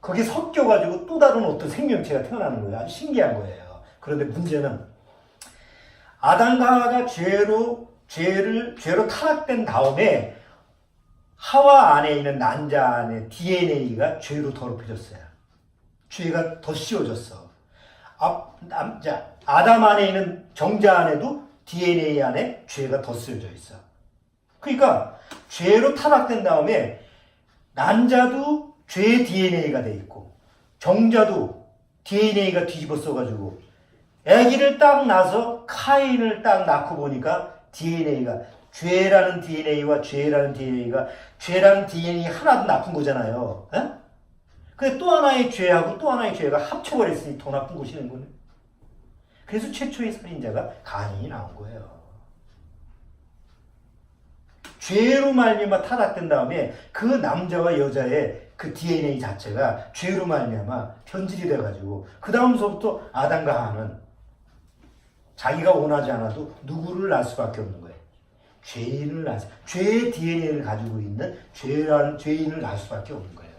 거기에 섞여가지고 또 다른 어떤 생명체가 태어나는 거예요. 아주 신기한 거예요. 그런데 문제는 아담과 하와가 죄로 타락된 다음에 하와 안에 있는 난자 안에 DNA가 죄로 더럽혀졌어요. 죄가 더 씌워졌어. 아담 안에 있는 정자 안에도 DNA 안에 죄가 더 쓰여져 있어. 그러니까 죄로 타락된 다음에 난자도 죄의 DNA가 돼 있고 정자도 DNA가 뒤집어 써가지고 아기를 딱 낳아서 카인을 딱 낳고 보니까 DNA가 죄라는 DNA가 죄라는 DNA 하나도 나쁜 거잖아요. 근데 또 하나의 죄하고 또 하나의 죄가 합쳐버렸으니 더 나쁜 것이는 거네. 그래서 최초의 살인자가 가인이 나온 거예요. 죄로 말미암아 타락된 다음에 그 남자와 여자의 그 DNA 자체가 죄로 말미암아 변질이 돼가지고 그 다음서부터 아담과 하와는 자기가 원하지 않아도 누구를 낳을 수밖에 없는 거예요. 죄인을 낳을 죄의 DNA를 가지고 있는 죄인을 낳을 수밖에 없는 거예요.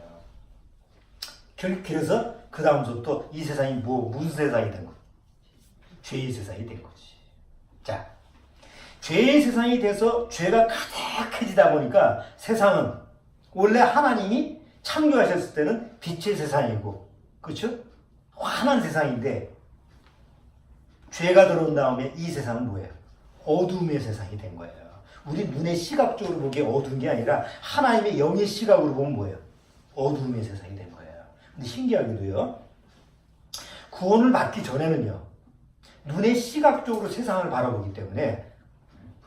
그래서 그 다음서부터 이 세상이 무슨 세상이 된 거예요? 죄의 세상이 된 거지. 자, 죄의 세상이 돼서 죄가 가득해지다 보니까 세상은 원래 하나님이 창조하셨을 때는 빛의 세상이고, 그렇죠? 환한 세상인데 죄가 들어온 다음에 이 세상은 뭐예요? 어둠의 세상이 된 거예요. 우리 눈의 시각적으로 보기에 어두운 게 아니라 하나님의 영의 시각으로 보면 뭐예요? 어둠의 세상이 된 거예요. 근데 신기하게도요, 구원을 받기 전에는요, 눈의 시각적으로 세상을 바라보기 때문에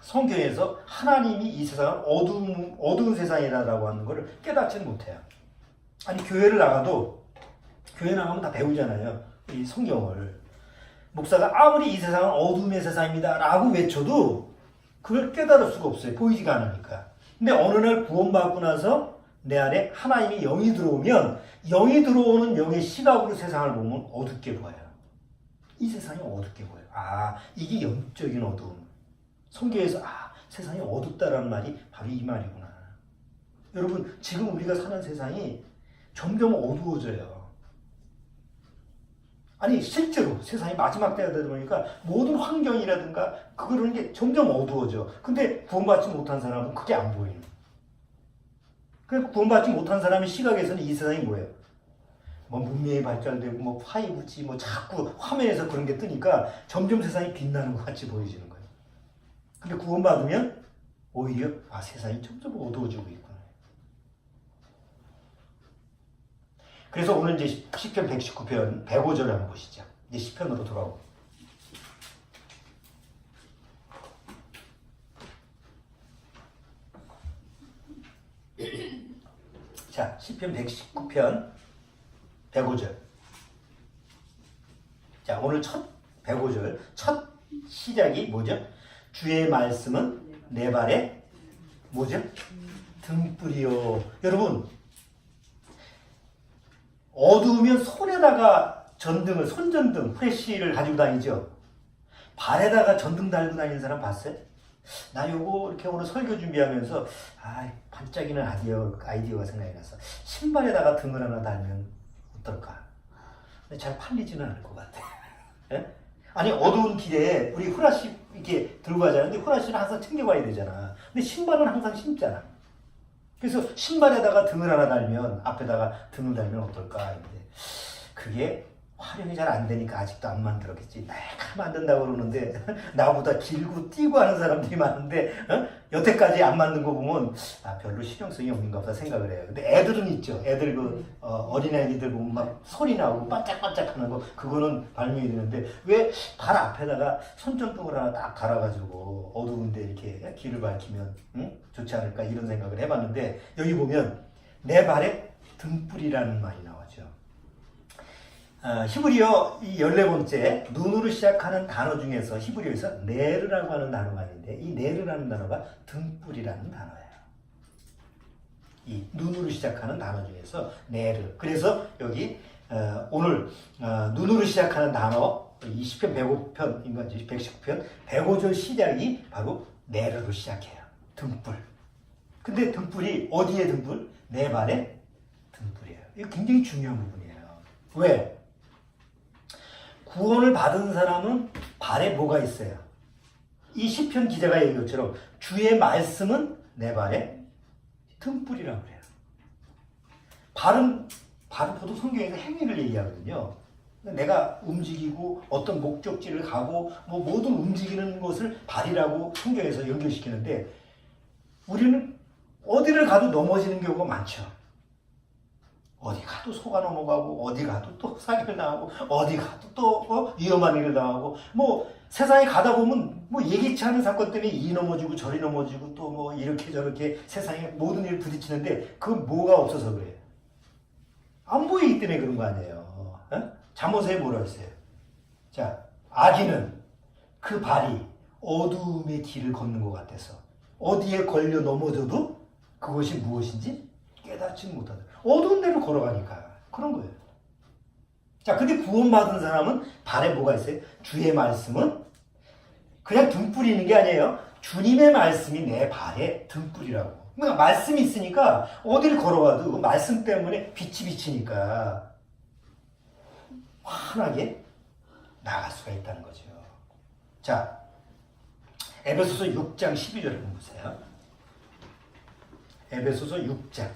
성경에서 하나님이 이 세상을 어두운 세상이라고 하는 것을 깨닫지는 못해요. 아니, 교회 나가면 다 배우잖아요. 이 성경을. 목사가 아무리 이 세상은 어둠의 세상입니다 라고 외쳐도 그걸 깨달을 수가 없어요. 보이지가 않으니까. 근데 어느 날 구원받고 나서 내 안에 하나님이 영이 들어오면 영이 들어오는 영의 시각으로 세상을 보면 어둡게 보여요. 이 세상이 어둡게 보여요. 아, 이게 영적인 어두움. 성경에서 세상이 어둡다라는 말이 바로 이 말이구나. 여러분, 지금 우리가 사는 세상이 점점 어두워져요. 아니, 실제로 세상이 마지막 때가 되다 보니까 모든 환경이라든가 그런 게 점점 어두워져. 근데 구원받지 못한 사람은 그게 안 보이는. 그러니까 구원받지 못한 사람의 시각에서는 이 세상이 뭐예요? 뭐 문명이 발달되고 뭐 5G 뭐 자꾸 화면에서 그런 게 뜨니까 점점 세상이 빛나는 것 같이 보여지는 거예요. 근데 구원받으면 오히려 세상이 점점 어두워지고 있구나. 그래서 오늘 이제 시편 119편 105절 한번 보시죠. 이제 시편으로 돌아오고. 자, 시편 119편 105절. 자, 오늘 첫 105절 첫 시작이 뭐죠? 주의 말씀은 내 발에 뭐죠? 등불이요. 여러분, 어두우면 손에다가 손전등, 프레쉬를 가지고 다니죠. 발에다가 전등 달고 다니는 사람 봤어요? 나 요거 이렇게 오늘 설교 준비하면서 반짝이는 아이디어가 생각이 났어. 신발에다가 등을 하나 달면 어떨까? 근데 잘 팔리지는 않을 것 같아. 예? 아니, 어두운 길에 우리 후라시 이렇게 들고 가잖아. 근데 후라시는 항상 챙겨가야 되잖아. 근데 신발은 항상 신잖아. 그래서 신발에다가 등을 하나 달면, 앞에다가 등을 달면 어떨까 했는데, 그게 활용이 잘 안 되니까 아직도 안 만들었겠지. 내가 만든다고 그러는데 나보다 길고 뛰고 하는 사람들이 많은데 여태까지 안 만든 거 보면 별로 실용성이 없는가 보다 생각을 해요. 근데 애들은 있죠. 애들 어린아이들 보면 막 소리 나오고 반짝반짝 하는 거, 그거는 발명이 되는데 왜 발 앞에다가 손전등을 하나 딱 달아가지고 어두운데 이렇게 길을 밝히면 좋지 않을까, 이런 생각을 해봤는데, 여기 보면 내 발에 등불이라는 말이 나오죠. 히브리어 이 14번째 눈으로 시작하는 단어 중에서 히브리어에서 네르라고 하는 단어가 있는데, 이 네르라는 단어가 등불이라는 단어예요. 이 눈으로 시작하는 단어 중에서 네르. 그래서 여기 오늘 눈으로 시작하는 단어, 이 시편 105편, 119편 105절 시작이 바로 네르로 시작해요. 등불. 근데 등불이 어디에 등불? 내 발에 등불이에요. 이거 굉장히 중요한 부분이에요. 왜? 구원을 받은 사람은 발에 뭐가 있어요? 이 시편 기자가 얘기한 것처럼 주의 말씀은 내 발에 등불이라고 그래요. 발은 보통 성경에서 행위를 얘기하거든요. 내가 움직이고 어떤 목적지를 가고 뭐 모든 움직이는 것을 발이라고 성경에서 연결시키는데, 우리는 어디를 가도 넘어지는 경우가 많죠. 어디 가도 속아 넘어가고, 어디 가도 또 사기를 당하고, 어디 가도 또 위험한 일을 당하고, 뭐 세상에 가다 보면 뭐 예기치 않은 사건 때문에 이 넘어지고 저리 넘어지고 또 뭐 이렇게 저렇게 세상에 모든 일을 부딪히는데, 그건 뭐가 없어서 그래요? 안 보이기 때문에 그런 거 아니에요. 잠언서에 뭐라 했어요? 자, 아기는 그 발이 어두움의 길을 걷는 것 같아서 어디에 걸려 넘어져도 그것이 무엇인지 깨닫지 못하다. 어두운 데로 걸어가니까 그런 거예요. 자, 근데 구원받은 사람은 발에 뭐가 있어요? 주의 말씀은 그냥 등불이 있는 게 아니에요. 주님의 말씀이 내 발에 등불이라고. 그러니까 말씀이 있으니까 어디를 걸어가도 그 말씀 때문에 빛이 비치니까 환하게 나갈 수가 있다는 거죠. 자, 에베소서 6장 12절을 한번 보세요. 에베소서 6장.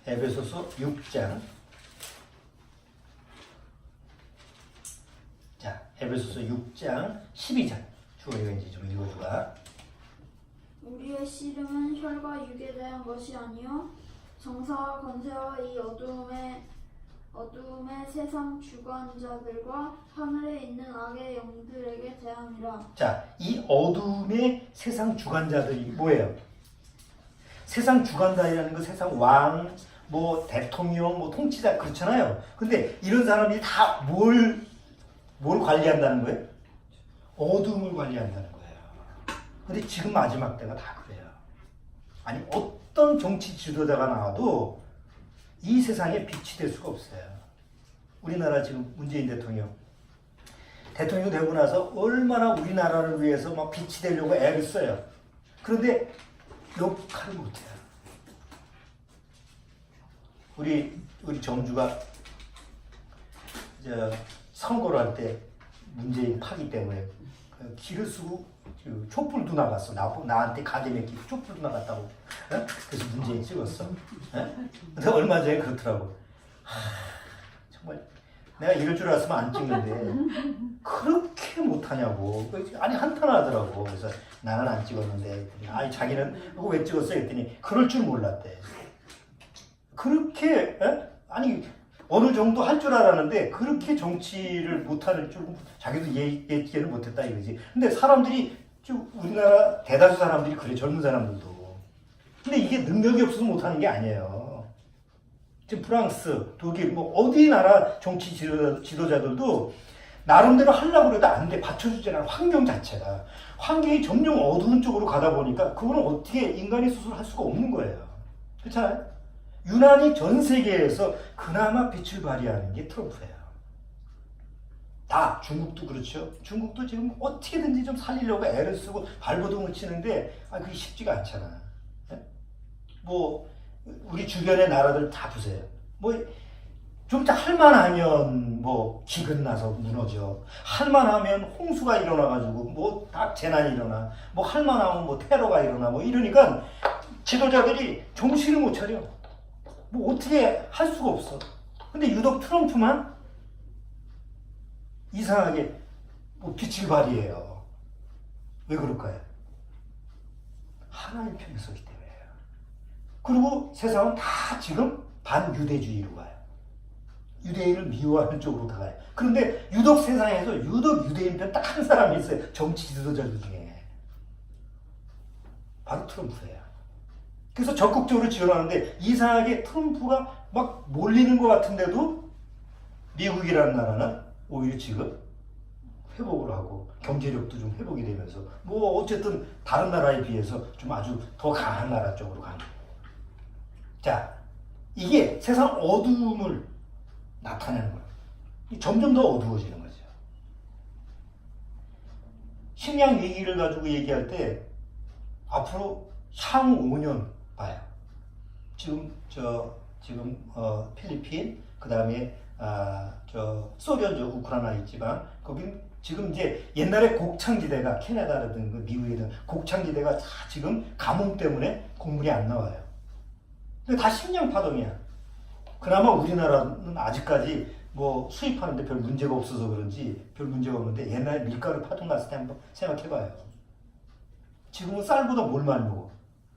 에베소서 6장. 자, 에베소서 6장 12절. 주원이가 이제 좀 읽어주가. 우리의 씨름은 혈과 육에 대한 것이 아니요 정사와 권세와 이 어두움의 세상 주관자들과 하늘에 있는 악의 영들에게 대함이라. 자, 이 어둠의 세상 주관자들이 뭐예요? 세상 주관자라는 거 세상 왕, 뭐 대통령, 뭐 통치자 그렇잖아요. 근데 이런 사람들이 다 뭘 관리한다는 거예요? 어둠을 관리한다는 거예요. 근데 지금 마지막 때가 다 그래요. 아니 어떤 정치 지도자가 나와도 이 세상에 빛이 될 수가 없어요. 우리나라 지금 문재인 대통령 되고 나서 얼마나 우리나라를 위해서 막 빛이 되려고 애를 써요. 그런데 역할을 못해요. 우리 정주가 선거를 할 때 문재인 파기 때문에 기를 쓰고 촛불도 나갔어. 나한테 가재맥기 촛불도 나갔다고. 어? 그래서 문재인 찍었어. 근데 얼마 전에 그렇더라고. 정말 내가 이럴 줄 알았으면 안 찍는데 그렇게 못하냐고. 아니 한탄하더라고. 그래서 나는 안 찍었는데 아니 자기는 그거 왜 찍었어? 했더니 그럴 줄 몰랐대. 그렇게 아니 어느 정도 할 줄 알았는데 그렇게 정치를 못하는 줄 자기도 예측을 못했다 이거지. 근데 사람들이 우리나라 대다수 사람들이 그래. 젊은 사람들도. 근데 이게 능력이 없어서 못하는 게 아니에요. 지금 프랑스, 독일 뭐 어디 나라 정치 지도자들도 나름대로 하려고 해도 안 돼. 받쳐주지 않아. 환경 자체가. 환경이 점점 어두운 쪽으로 가다 보니까 그거는 어떻게 인간이 스스로 할 수가 없는 거예요. 그렇잖아요. 유난히 전 세계에서 그나마 빛을 발휘하는 게 트럼프예요. 다 중국도 그렇죠. 중국도 지금 어떻게든지 좀 살리려고 애를 쓰고 발버둥을 치는데 그게 쉽지가 않잖아. 뭐 우리 주변의 나라들 다 보세요. 뭐 좀 할만하면 뭐 기근 나서 무너져. 할만하면 홍수가 일어나가지고 뭐 다 재난이 일어나. 뭐 할만하면 뭐 테러가 일어나. 뭐 이러니까 지도자들이 정신을 못 차려. 뭐 어떻게 할 수가 없어. 근데 유독 트럼프만 이상하게 뭐 빛을 발휘해요. 왜 그럴까요? 하나님 편에 서기 때문에요. 그리고 세상은 다 지금 반유대주의로 가요. 유대인을 미워하는 쪽으로 다 가요. 그런데 유독 세상에서 유독 유대인 편 딱 한 사람이 있어요. 정치 지도자들 중에. 바로 트럼프예요. 그래서 적극적으로 지원하는데 이상하게 트럼프가 막 몰리는 것 같은데도 미국이라는 나라는 오히려 지금 회복을 하고 경제력도 좀 회복이 되면서 뭐 어쨌든 다른 나라에 비해서 좀 아주 더 강한 나라 쪽으로 가는 거예요. 자, 이게 세상 어두움을 나타내는 거예요. 점점 더 어두워지는 거죠. 식량 위기를 가지고 얘기할 때 앞으로 향후 5년 봐요. 지금 필리핀 그다음에 소련 우크라이나 있지만 거기 지금 이제 옛날에 곡창지대가 캐나다라든 미국이든 곡창지대가 다 지금 가뭄 때문에 곡물이 안 나와요. 근데 다 식량 파동이야. 그나마 우리나라는 아직까지 뭐 수입하는데 별 문제가 없어서 그런지 별 문제가 없는데 옛날에 밀가루 파동 났을 때 한번 생각해봐요. 지금은 쌀보다 뭘 많이 먹어?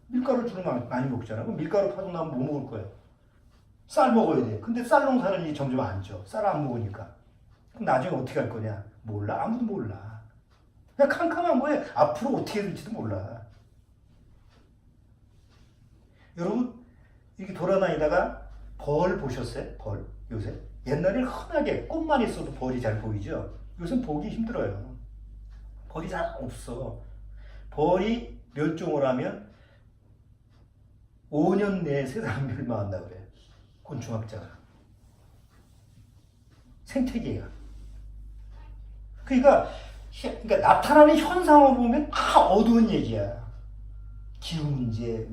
밀가루 주로 많이 먹잖아. 그럼 밀가루 파동 나면 뭐 먹을 거예요? 쌀 먹어야 돼. 근데 쌀 농사는 점점 안 쪄. 쌀 안 먹으니까. 그럼 나중에 어떻게 할 거냐? 몰라. 아무도 몰라. 그냥 캄캄한 거예요. 앞으로 어떻게 될지도 몰라. 여러분 이렇게 돌아다니다가 벌 보셨어요? 벌 요새? 옛날에는 흔하게 꽃만 있어도 벌이 잘 보이죠? 요새는 보기 힘들어요. 벌이 잘 없어. 벌이 멸종을 하면 5년 내에 세상 멸망한다 그래. 곤충학자가. 생태계가. 그러니까 나타나는 현상으로 보면 다 어두운 얘기야. 기후 문제,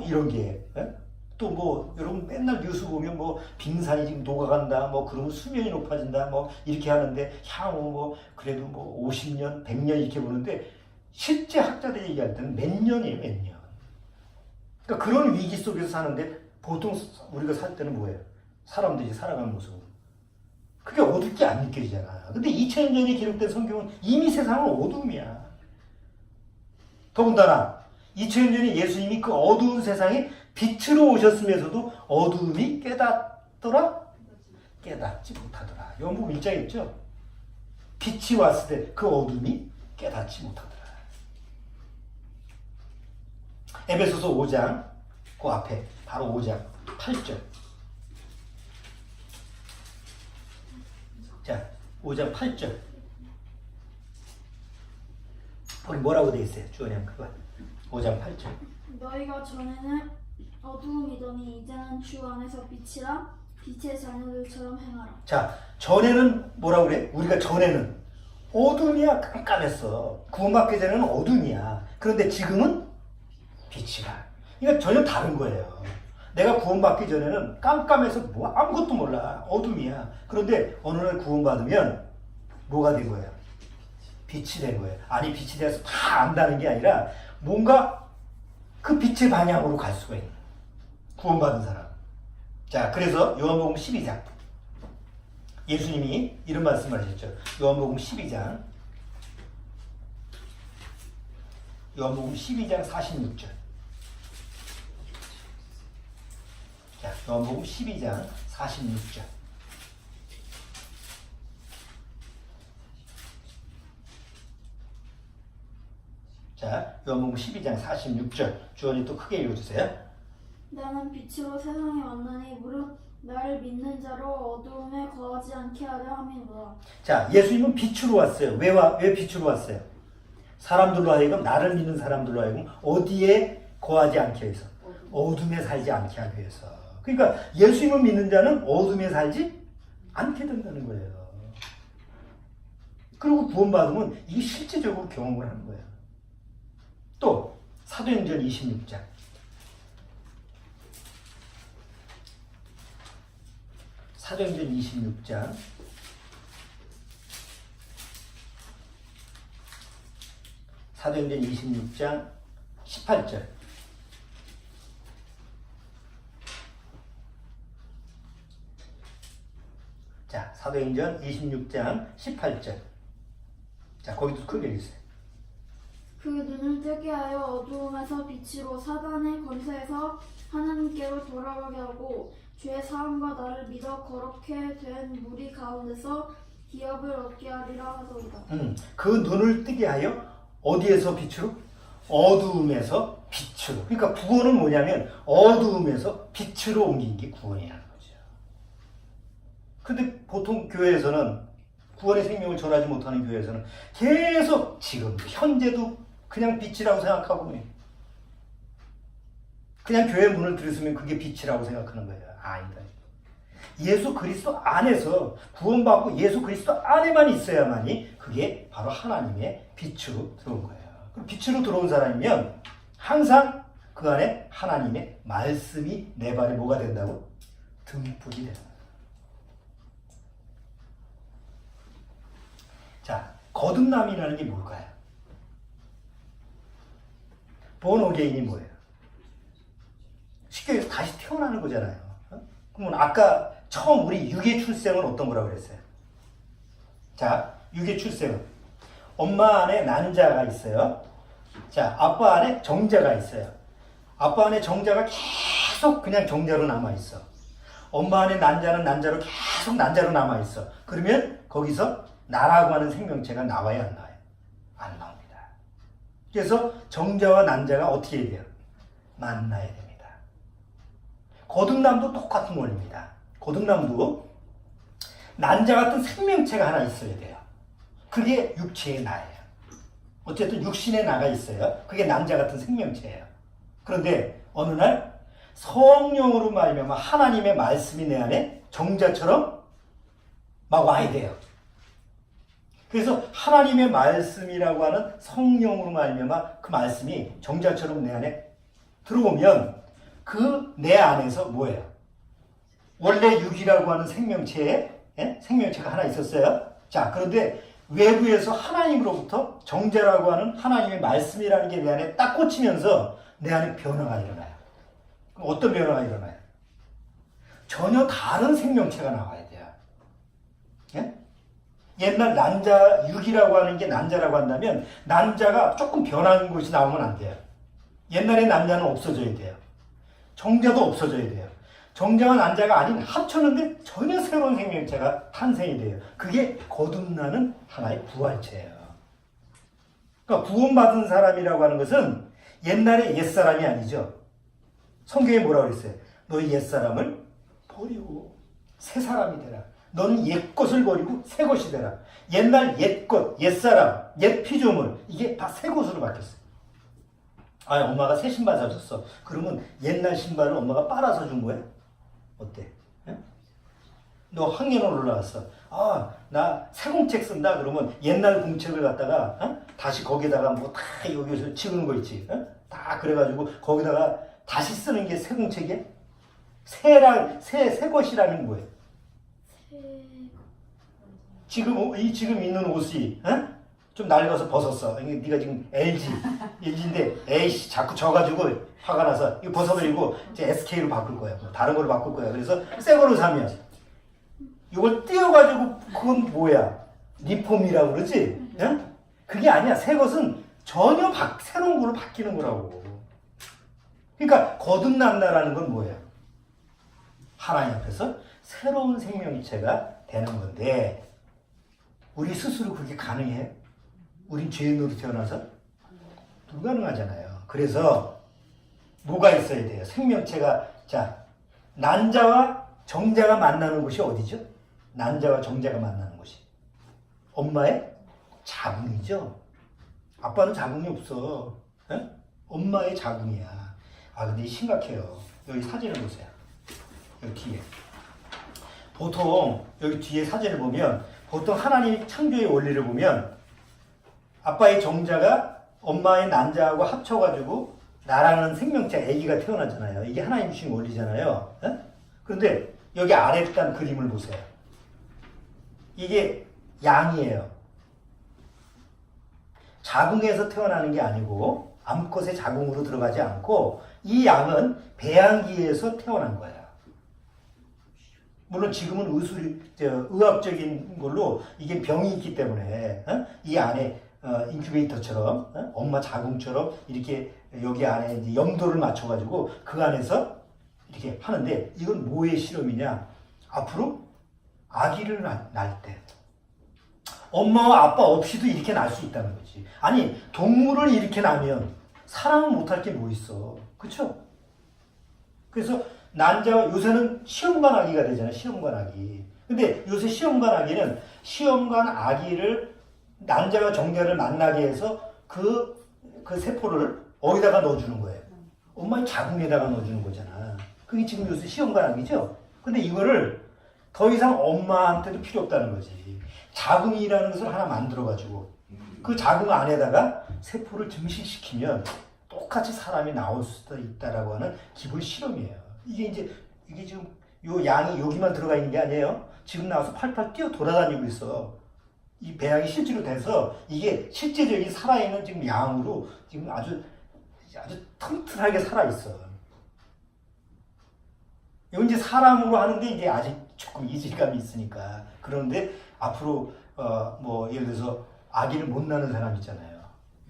이런 게. 에? 또 뭐 여러분 맨날 뉴스 보면 뭐 빙산이 지금 녹아간다, 뭐 그러면 수면이 높아진다, 뭐 이렇게 하는데 향후 뭐 그래도 뭐 50년, 100년 이렇게 보는데 실제 학자들이 얘기할 때는 몇 년이에요, 몇 년. 그러니까 그런 위기 속에서 사는데 보통 우리가 살 때는 뭐예요? 사람들이 살아가는 모습. 그게 어둡게 안 느껴지잖아. 근데 2000년 전에 기록된 성경은 이미 세상은 어둠이야. 더군다나 2000년 전에 예수님이 그 어두운 세상에 빛으로 오셨으면서도 어두움이 깨닫더라? 깨닫지 못하더라. 요한복음 1장에 있죠? 빛이 왔을 때 그 어둠이 깨닫지 못하더라. 에베소서 5장 그 앞에 바로 5장 8절. 자, 5장 8절. 거기 뭐라고 되어 있어요? 주원이 그거. 5장 8절. 너희가 전에는 어두움이더니 이제는 주 안에서 빛이라 빛의 자녀들처럼 행하라. 자, 전에는 뭐라고 그래? 우리가 전에는 어둠이야. 깜깜했어. 구원받기 전에는 어둠이야. 그런데 지금은 빛이라. 이거 전혀 다른 거예요. 내가 구원받기 전에는 깜깜해서 뭐 아무것도 몰라. 어둠이야. 그런데 어느 날 구원받으면 뭐가 된 거예요? 빛이 된 거예요. 아니, 빛이 돼서 다 안다는 게 아니라 뭔가 그 빛의 방향으로 갈 수가 있는 구원받은 사람. 자, 그래서 요한복음 12장 예수님이 이런 말씀을 하셨죠. 요한복음 12장 46절. 자, 요한복음 12장 46절. 자, 요한복음 12장 46절. 주원이 또 크게 읽어주세요. 나는 빛으로 세상에 왔나니 무릇 나를 믿는 자로 어두움에 거하지 않게 하려 함이로라. 자, 예수님은 빛으로 왔어요. 왜 빛으로 왔어요? 사람들로 하여금, 나를 믿는 사람들로 하여금 어디에 거하지 않게 해서, 어둠에 살지 않게 하기 위해서. 그러니까 예수님을 믿는 자는 어둠에 살지 않게 된다는 거예요. 그리고 구원받으면 이게 실제적으로 경험을 하는 거예요. 또 사도행전 26장. 사도행전 26장. 사도행전 26장 18절. 자, 사도행전 26장 18절. 자, 거기도 크게 읽으세요. 그 눈을 뜨게 하여 어두움에서 빛으로 사단의 권세에서 하나님께로 돌아가게 하고 죄 사함과 나를 믿어 거룩해 된 무리 가운데서 기업을 얻게 하리라 하더이다. 그 눈을 뜨게 하여 어디에서 빛으로? 어두움에서 빛으로. 그러니까 구원은 뭐냐면 어두움에서 빛으로 옮긴 게 구원이라는 거죠. 근데 보통 교회에서는 구원의 생명을 전하지 못하는 교회에서는 계속 지금 현재도 그냥 빛이라고 생각하고 그냥 교회 문을 들으시면 그게 빛이라고 생각하는 거예요. 아니다. 예수 그리스도 안에서 구원받고 예수 그리스도 안에만 있어야만이 그게 바로 하나님의 빛으로 들어온 거예요. 그럼 빛으로 들어온 사람이면 항상 그 안에 하나님의 말씀이 내 발에 뭐가 된다고? 등불이 된다. 자, 거듭남이라는 게 뭘까요? 본 어게인이 뭐예요? 쉽게 해서 다시 태어나는 거잖아요. 그러면 아까 처음 우리 육의 출생은 어떤 거라고 그랬어요? 자, 육의 출생은 엄마 안에 난자가 있어요. 자, 아빠 안에 정자가 있어요. 아빠 안에 정자가 계속 그냥 정자로 남아있어. 엄마 안에 난자는 난자로 계속 난자로 남아있어. 그러면 거기서 나라고 하는 생명체가 나와야 안 나와요? 안 나옵니다. 그래서 정자와 난자가 어떻게 해야 돼요? 만나야 됩니다. 거듭남도 똑같은 원리입니다. 거듭남도 난자 같은 생명체가 하나 있어야 돼요. 그게 육체의 나예요. 어쨌든 육신의 나가 있어요. 그게 난자 같은 생명체예요. 그런데 어느 날 성령으로 말미암아 하나님의 말씀이 내 안에 정자처럼 막 와야 돼요. 그래서 하나님의 말씀이라고 하는 성령으로 말미암아 그 말씀이 정자처럼 내 안에 들어오면 그 내 안에서 뭐예요? 원래 육이라고 하는 생명체에 생명체가 하나 있었어요. 자, 그런데 외부에서 하나님으로부터 정죄라고 하는 하나님의 말씀이라는 게 내 안에 딱 꽂히면서 내 안에 변화가 일어나요. 그럼 어떤 변화가 일어나요? 전혀 다른 생명체가 나와야 돼요. 예? 옛날 난자, 육이라고 하는 게 난자라고 한다면 난자가 조금 변한 것이 나오면 안 돼요. 옛날에 난자는 없어져야 돼요. 정자도 없어져야 돼요. 정자와 난자가 아닌 합쳤는데 전혀 새로운 생명체가 탄생이 돼요. 그게 거듭나는 하나의 부활체예요. 그러니까 구원받은 사람이라고 하는 것은 옛날의 옛사람이 아니죠. 성경에 뭐라고 그랬어요? 너희 옛사람을 버리고 새 사람이 되라. 너는 옛것을 버리고 새 것이 되라. 옛날 옛것, 옛사람, 옛 피조물 이게 다 새 것으로 바뀌었어요. 아, 엄마가 새 신발 사줬어. 그러면 옛날 신발을 엄마가 빨아서 준 거야? 어때? 예? 너 학년을 올라갔어. 아, 나 새 공책 쓴다. 그러면 옛날 공책을 갖다가 다시 거기다가 뭐 다 여기서 찍은 거 있지. 다 그래가지고 거기다가 다시 쓰는 게 새 공책이야? 새 것이라는 거예요. 지금 입는 옷이 좀 낡아서 벗었어. 네가 지금 LG인데 에이씨 자꾸 져가지고 화가 나서 이거 벗어버리고 이제 SK로 바꿀 거야. 뭐 다른 걸로 바꿀 거야. 그래서 새 거로 사면 이걸 띄워가지고 그건 뭐야? 리폼이라고 그러지? 그게 아니야. 새 것은 전혀 새로운 걸로 바뀌는 거라고. 그러니까 거듭난다라는 건 뭐예요? 하나님 앞에서 새로운 생명체가 되는 건데 우리 스스로 그렇게 가능해요? 우린 죄인으로 태어나서 불가능하잖아요. 그래서 뭐가 있어야 돼요? 생명체가 자 난자와 정자가 만나는 곳이 어디죠? 난자와 정자가 만나는 곳이 엄마의 자궁이죠. 아빠는 자궁이 없어. 에? 엄마의 자궁이야. 아 근데 심각해요. 여기 사진을 보세요. 여기 뒤에 보통 여기 뒤에 사진을 보면 보통 하나님 창조의 원리를 보면 아빠의 정자가 엄마의 난자하고 합쳐가지고 나라는 생명체 아기가 태어나잖아요. 이게 하나님 주신 원리잖아요. 에? 그런데 여기 아래 단 그림을 보세요. 이게 양이에요. 자궁에서 태어나는 게 아니고 암컷의 자궁으로 들어가지 않고 이 양은 배양기에서 태어난 거예요. 물론 지금은 의학적인 걸로 이게 병이 있기 때문에 이 안에 인큐베이터처럼 엄마 자궁처럼 이렇게 여기 안에 이제 염도를 맞춰가지고 그 안에서 이렇게 하는데 이건 뭐의 실험이냐? 앞으로 아기를 낳을 때 엄마와 아빠 없이도 이렇게 낳을 수 있다는 거지. 아니 동물을 이렇게 낳으면 사람은 못할 게 뭐 있어, 그렇죠? 그래서 난자와 요새는 시험관 아기가 되잖아요. 시험관 아기. 근데 요새 시험관 아기는 시험관 아기를 난자와 정자를 만나게 해서 그 세포를 어디다가 넣어주는 거예요? 엄마의 자궁에다가 넣어주는 거잖아. 그게 지금 요새 시험관 아기죠? 근데 이거를 더 이상 엄마한테도 필요 없다는 거지. 자궁이라는 것을 하나 만들어가지고 그 자궁 안에다가 세포를 증식시키면 똑같이 사람이 나올 수도 있다라고 하는 기본 실험이에요. 이게 지금 요 양이 여기만 들어가 있는 게 아니에요. 지금 나와서 팔팔 뛰어 돌아다니고 있어. 이 배양이 실제로 돼서 이게 실제적인 살아있는 지금 양으로 지금 아주 튼튼하게 살아있어. 이건 이제 사람으로 하는데 이제 아직 조금 이질감이 있으니까. 그런데 앞으로 뭐 예를 들어서 아기를 못 낳는 사람 있잖아요.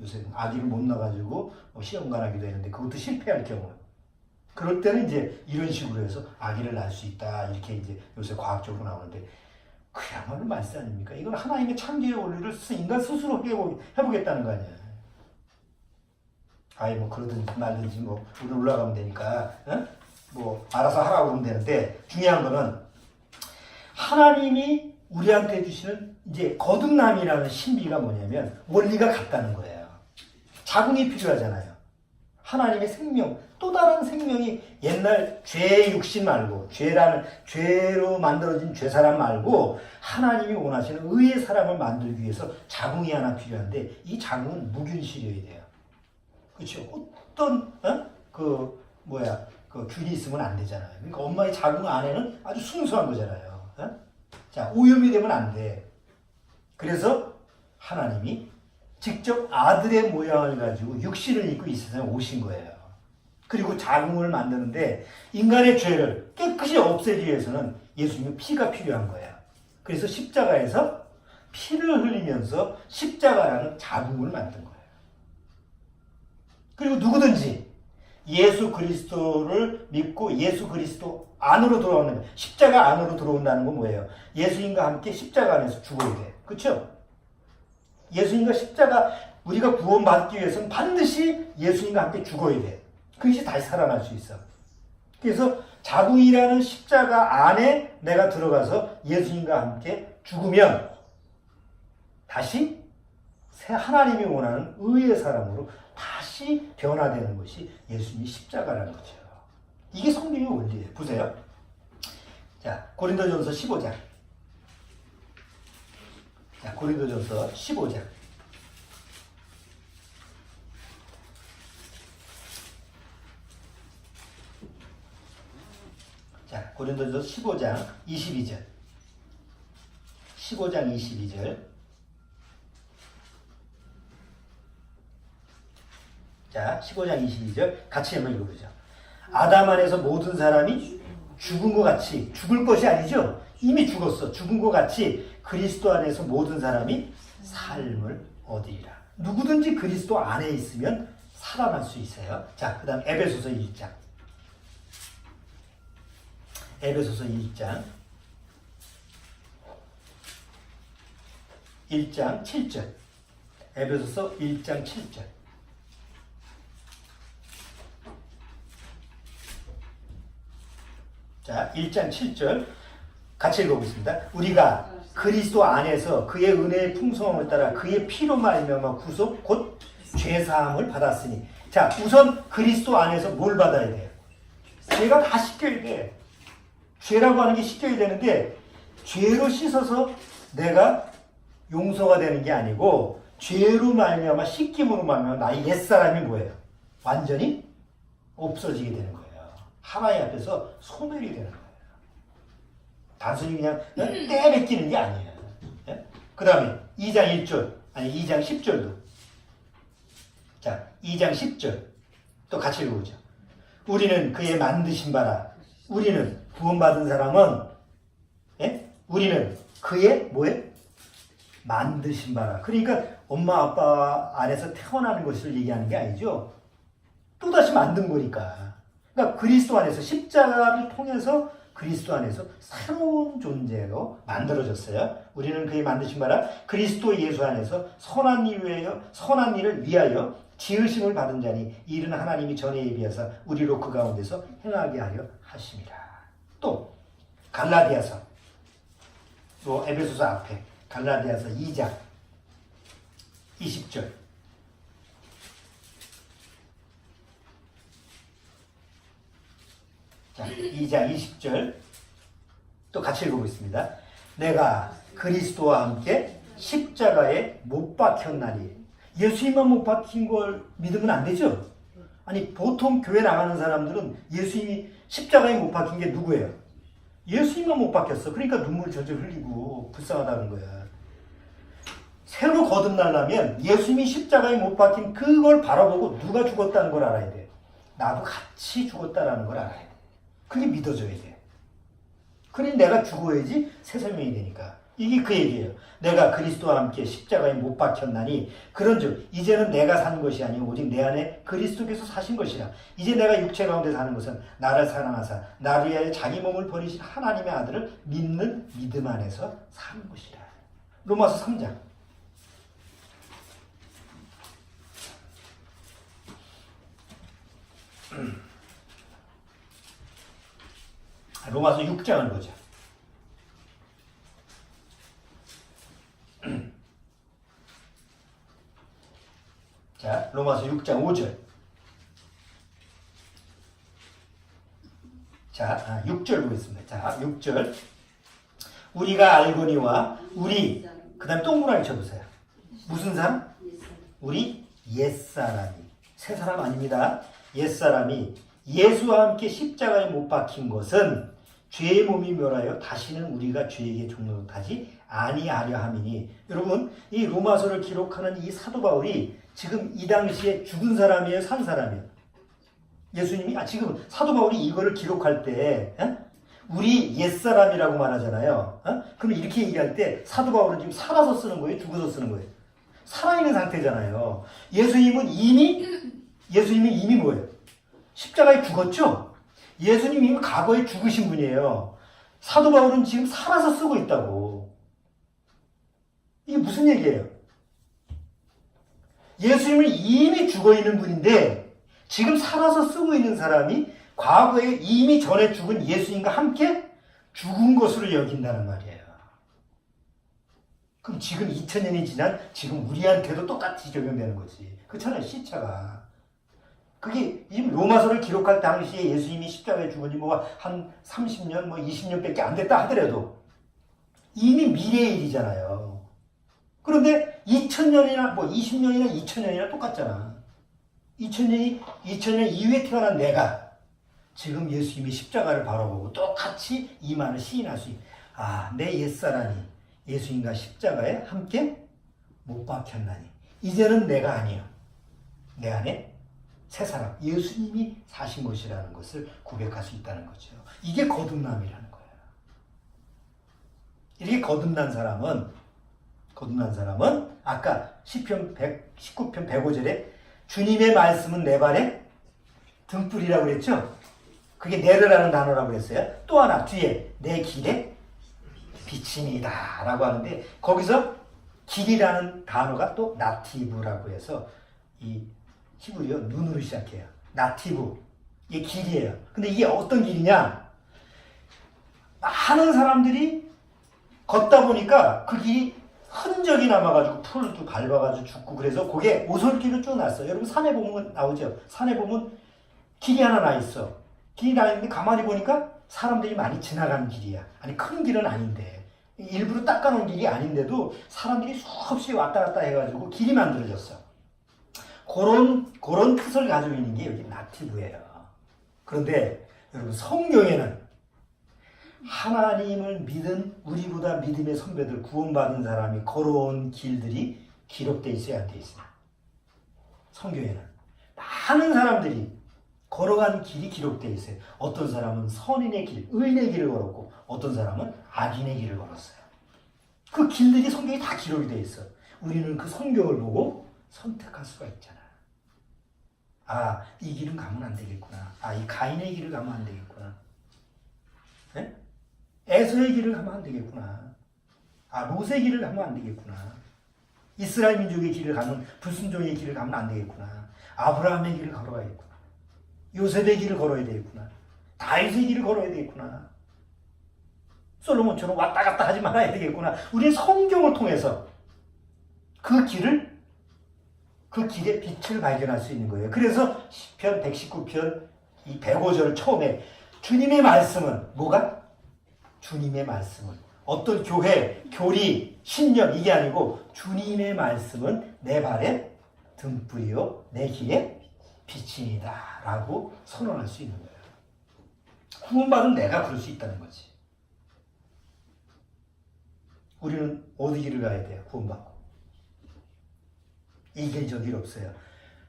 요새 아기를 못 낳아가지고 시험관 하기도 했는데 그것도 실패할 경우. 그럴 때는 이제 이런 식으로 해서 아기를 낳을 수 있다. 이렇게 이제 요새 과학적으로 나오는데 그야말로 말씀 아닙니까? 이건 하나님의 창조의 원리를 인간 스스로 해보겠다는 거 아니야. 아이 뭐 그러든지 말든지 뭐 우리 올라가면 되니까 뭐 알아서 하라고 그러면 되는데 중요한 거는 하나님이 우리한테 주시는 이제 거듭남이라는 신비가 뭐냐면 원리가 같다는 거예요. 자궁이 필요하잖아요. 하나님의 생명, 또 다른 생명이 옛날 죄의 육신 말고 죄로 만들어진 죄사람 말고 하나님이 원하시는 의의 사람을 만들기 위해서 자궁이 하나 필요한데 이 자궁은 무균실이어야 돼요. 그렇죠? 어떤 그 균이 있으면 안 되잖아요. 그러니까 엄마의 자궁 안에는 아주 순수한 거잖아요. 어? 자, 오염이 되면 안 돼. 그래서 하나님이 직접 아들의 모양을 가지고 육신을 입고 이 세상에 오신 거예요. 그리고 자궁을 만드는데 인간의 죄를 깨끗이 없애기 위해서는 예수님의 피가 필요한 거예요. 그래서 십자가에서 피를 흘리면서 십자가라는 자궁을 만든 거예요. 그리고 누구든지 예수 그리스도를 믿고 예수 그리스도 안으로 들어오는 거예요. 십자가 안으로 들어온다는 건 뭐예요? 예수님과 함께 십자가 안에서 죽어야 돼. 그렇죠? 예수님과 십자가 우리가 구원받기 위해서는 반드시 예수님과 함께 죽어야 돼. 그것이 다시 살아날 수 있어. 그래서 자궁이라는 십자가 안에 내가 들어가서 예수님과 함께 죽으면 다시 새 하나님이 원하는 의의 사람으로 다시 변화되는 것이 예수님이 십자가라는 거죠. 이게 성경의 원리예요. 보세요. 자, 고린도전서 15장. 자, 고린도전서 15장. 자, 고린도전서 15장 22절. 15장 22절. 자, 15장 22절 같이 한번 읽어보죠. 아담 안에서 모든 사람이 죽은 것 같이, 죽을 것이 아니죠. 이미 죽었어. 죽은 것 같이 그리스도 안에서 모든 사람이 삶을 얻으리라. 누구든지 그리스도 안에 있으면 살아날 수 있어요. 자, 그 다음 에베소서 1장. 에베소서 1장 1장 7절. 에베소서 1장 7절. 자, 1장 7절 같이 읽어보겠습니다. 우리가 그리스도 안에서 그의 은혜의 풍성함을 따라 그의 피로 말미암아 구속 곧 죄사함을 받았으니. 자, 우선 그리스도 안에서 뭘 받아야 돼요? 죄가 다 씻겨야 돼. 죄라고 하는 게 씻겨야 되는데 죄로 씻어서 내가 용서가 되는 게 아니고 죄로 말미암아 씻김으로 말미암아 나의 옛사람이 뭐예요? 완전히 없어지게 되는 거예요. 하나님 앞에서 소멸이 되는 거예요. 단순히 그냥 떼뱉기는 게 아니에요. 예? 그 다음에 2장 1절, 아니 2장 10절도. 자, 2장 10절. 또 같이 읽어보죠. 우리는 그의 만드신 바라. 우리는 구원받은 사람은, 예? 우리는 그의 뭐예요? 만드신 바라. 그러니까 엄마 아빠 안에서 태어나는 것을 얘기하는 게 아니죠. 또다시 만든 거니까. 그러니까 그리스도 안에서 십자가를 통해서 그리스도 안에서 새로운 존재로 만들어졌어요. 우리는 그의 만드신 바라 그리스도 예수 안에서 선한 일을 위하여 지으심을 받은 자니 이 일은 하나님이 전에 예비하사 우리로 그 가운데서 행하게 하려 하심이라. 또 갈라디아서, 또 에베소서 앞에 갈라디아서 2장 20절. 자, 2장 20절 또 같이 읽어보겠습니다. 내가 그리스도와 함께 십자가에 못 박혔나니. 예수님만 못 박힌 걸 믿으면 안 되죠? 아니, 보통 교회 나가는 사람들은 예수님이 십자가에 못 박힌 게 누구예요? 예수님만 못 박혔어. 그러니까 눈물 저절 흘리고 불쌍하다는 거야. 새로 거듭나려면 예수님이 십자가에 못 박힌 그걸 바라보고 누가 죽었다는 걸 알아야 돼. 나도 같이 죽었다는 걸 알아야 돼. 그게 믿어져야 돼. 그러니 내가 죽어야지 새 생명이 되니까. 이게 그 얘기예요. 내가 그리스도와 함께 십자가에 못 박혔나니 그런즉 이제는 내가 사는 것이 아니요 오직 내 안에 그리스도께서 사신 것이라. 이제 내가 육체 가운데 사는 것은 나를 사랑하사 나를 위하여 자기 몸을 버리신 하나님의 아들을 믿는 믿음 안에서 사는 것이라. 로마서 3장. 로마서 6장을 보자. 자, 로마서 6장 5절. 자, 6절 보겠습니다. 자, 6절. 우리가 알거니와 우리, 그 다음에 동그라미 쳐보세요. 무슨 사람? 우리 옛사람이. 새 사람 아닙니다. 옛사람이 예수와 함께 십자가에 못 박힌 것은 죄의 몸이 멸하여 다시는 우리가 죄에게 종노릇하지 아니하려 함이니. 여러분, 이 로마서를 기록하는 이 사도 바울이 지금 이 당시에 죽은 사람이에요, 산 사람이에요? 예수님이 지금 사도 바울이 이거를 기록할 때 우리 옛사람이라고 말하잖아요. 그럼 이렇게 얘기할 때 사도 바울은 지금 살아서 쓰는 거예요, 죽어서 쓰는 거예요? 살아있는 상태잖아요. 예수님은 이미 뭐예요? 십자가에 죽었죠? 예수님이 이미 과거에 죽으신 분이에요. 사도 바울은 지금 살아서 쓰고 있다고. 이게 무슨 얘기예요? 예수님은 이미 죽어 있는 분인데 지금 살아서 쓰고 있는 사람이 과거에 이미 전에 죽은 예수님과 함께 죽은 것으로 여긴다는 말이에요. 그럼 지금 2000년이 지난 지금 우리한테도 똑같이 적용되는 거지. 그렇잖아요, 시차가. 그게 지금 로마서를 기록할 당시에 예수님이 십자가에 죽은 지 뭐 한 30년, 뭐 20년밖에 안 됐다 하더라도 이미 미래의 일이잖아요. 그런데 2000년이나 뭐 20년이나 2000년이나 똑같잖아. 2000년 이후에 태어난 내가 지금 예수님이 십자가를 바라보고 똑같이 이 말을 시인할 수 있는, 내 옛사람이 예수님과 십자가에 함께 못 박혔나니 이제는 내가 아니요, 내 안에 새 사람 예수님이 사신 것이라는 것을 고백할 수 있다는 거죠. 이게 거듭남이라는 거예요. 이렇게 거듭난 사람은 아까 시편 19편 105절에 주님의 말씀은 내 발에 등불이라고 그랬죠. 그게 내르라는 단어라고 그랬어요. 또 하나 뒤에 내 길에 빛입니다 라고 하는데 거기서 길이라는 단어가 또 나티브라고 해서 이 히브리어 눈으로 시작해요. 나티브. 이게 길이에요. 근데 이게 어떤 길이냐? 많은 사람들이 걷다 보니까 그 길이 흔적이 남아가지고 풀도 밟아가지고 죽고 그래서 그게 오솔길을 쭉 났어요. 여러분 산에 보면 나오죠. 산에 보면 길이 하나 나 있어. 길이 나 있는데 가만히 보니까 사람들이 많이 지나가는 길이야. 아니 큰 길은 아닌데 일부러 닦아놓은 길이 아닌데도 사람들이 수없이 왔다 갔다 해가지고 길이 만들어졌어. 그런 뜻을 가지고 있는 게 여기 나티브예요. 그런데 여러분 성경에는 하나님을 믿은 우리보다 믿음의 선배들 구원받은 사람이 걸어온 길들이 기록되어 있어야 안 돼 있어요. 성경에는 많은 사람들이 걸어간 길이 기록되어 있어요. 어떤 사람은 선인의 길, 의인의 길을 걸었고 어떤 사람은 악인의 길을 걸었어요. 그 길들이 성경에 다 기록이 되어 있어. 우리는 그 성경을 보고 선택할 수가 있잖아. 이 길은 가면 안 되겠구나. 이 가인의 길을 가면 안 되겠구나. 네? 에서의 길을 가면 안 되겠구나. 모세의 길을 가면 안 되겠구나. 이스라엘 민족의 길을 가면 불순종의 길을 가면 안 되겠구나. 아브라함의 길을 걸어야겠구나. 요셉의 길을 걸어야 되겠구나. 다윗의 길을 걸어야 되겠구나. 솔로몬처럼 왔다 갔다 하지 말아야 되겠구나. 우리는 성경을 통해서 그 길의 빛을 발견할 수 있는 거예요. 그래서 시편 119편 이 105절 처음에 주님의 말씀은 뭐가? 주님의 말씀은 어떤 교회, 교리, 신념 이게 아니고 주님의 말씀은 내 발에 등불이요 내 길에 빛입니다 라고 선언할 수 있는 거예요. 구원받은 내가 그럴 수 있다는 거지. 우리는 어디를 가야 돼요? 구원받고. 이 길 저 길 없어요.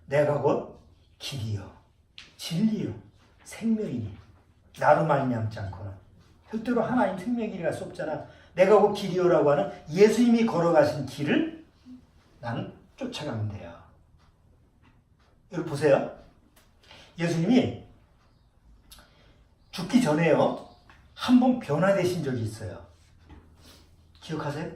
내가 곧 길이요 진리요 생명이니 나로 말미암지 않거나 절대로 하나님 생명의 길이 갈 수 없잖아. 내가 곧 길이요라고 하는 예수님이 걸어가신 길을 나는 쫓아가면 돼요. 여러분 보세요. 예수님이 죽기 전에요 한 번 변화되신 적이 있어요. 기억하세요?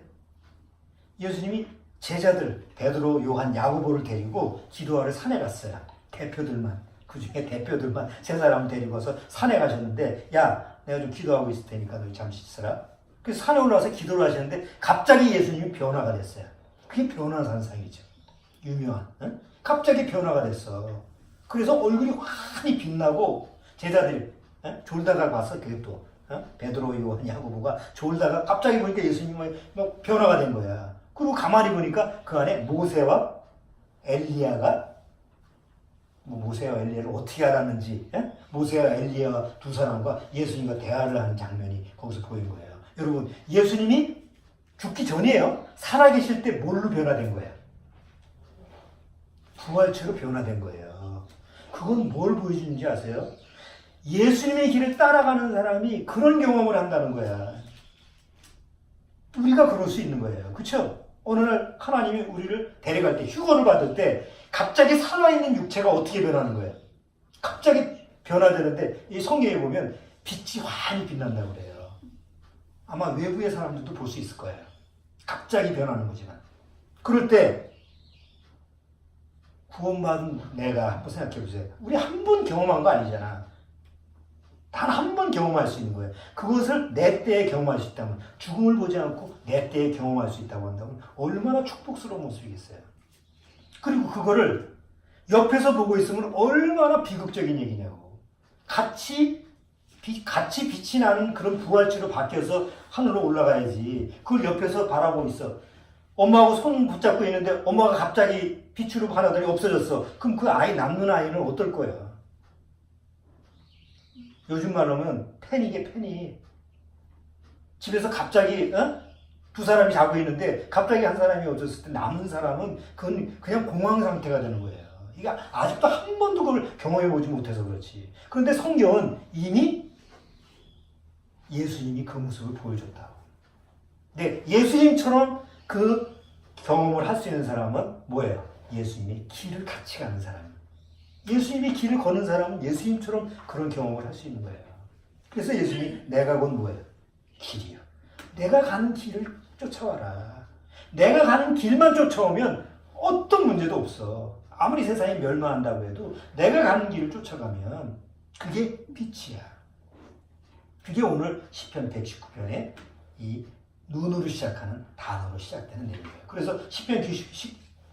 예수님이 제자들 베드로, 요한, 야고보를 데리고 기도하러 산에 갔어요. 대표들만, 그중에 대표들만 세 사람을 데리고 와서 산에 가셨는데 내가 좀 기도하고 있을 테니까 너 잠시 있어라. 그래서 산에 올라와서 기도를 하시는데 갑자기 예수님이 변화가 됐어요. 그게 변화산상이죠. 유명한. 갑자기 변화가 됐어. 그래서 얼굴이 환히 빛나고 제자들이 졸다가 봤어. 그게 또 베드로, 요한, 야고보가 졸다가 갑자기 보니까 예수님이 막 변화가 된 거야. 그리고 가만히 보니까 그 안에 모세와 엘리야가 뭐 모세와 엘리야를 어떻게 알았는지, 예? 모세와 엘리야 두 사람과 예수님과 대화를 하는 장면이 거기서 보인 거예요. 여러분, 예수님이 죽기 전이에요. 살아계실 때 뭘로 변화된 거예요? 부활체로 변화된 거예요. 그건 뭘 보여주는지 아세요? 예수님의 길을 따라가는 사람이 그런 경험을 한다는 거야. 우리가 그럴 수 있는 거예요. 그렇죠? 어느 날 하나님이 우리를 데려갈 때, 휴거를 받을 때 갑자기 살아있는 육체가 어떻게 변하는 거예요? 갑자기 변화되는데 이 성경에 보면 빛이 환히 빛난다고 그래요. 아마 외부의 사람들도 볼 수 있을 거예요. 갑자기 변하는 거지만. 그럴 때 구원받은 내가 한번 생각해 보세요. 우리 한 번 경험한 거 아니잖아. 단 한 번 경험할 수 있는 거예요. 그것을 내 때에 경험할 수 있다면, 죽음을 보지 않고 내 때에 경험할 수 있다고 한다면 얼마나 축복스러운 모습이겠어요. 그리고 그거를 옆에서 보고 있으면 얼마나 비극적인 얘기냐고. 같이 빛이 나는 그런 부활체로 바뀌어서 하늘로 올라가야지. 그걸 옆에서 바라보고 있어. 엄마하고 손 붙잡고 있는데 엄마가 갑자기 빛으로 하나더니 없어졌어. 그럼 그 아이, 남는 아이는 어떨 거야? 요즘 말로 하면 패닉. 집에서 갑자기 두 사람이 자고 있는데 갑자기 한 사람이 없어졌을 때 남은 사람은 그건 그냥 공황 상태가 되는 거예요. 이게 아직도 한 번도 그걸 경험해 보지 못해서 그렇지. 그런데 성경은 이미 예수님이 그 모습을 보여줬다고. 근데 예수님처럼 그 경험을 할 수 있는 사람은 뭐예요? 예수님의 길을 같이 가는 사람. 예수님이 길을 걷는 사람은 예수님처럼 그런 경험을 할 수 있는 거예요. 그래서 예수님이 내가 곧 뭐예요? 길이요. 내가 가는 길을 쫓아와라. 내가 가는 길만 쫓아오면 어떤 문제도 없어. 아무리 세상이 멸망한다고 해도 내가 가는 길을 쫓아가면 그게 빛이야. 그게 오늘 시편 119편의 이 눈으로 시작하는 단어로 시작되는 내용이에요. 그래서 시편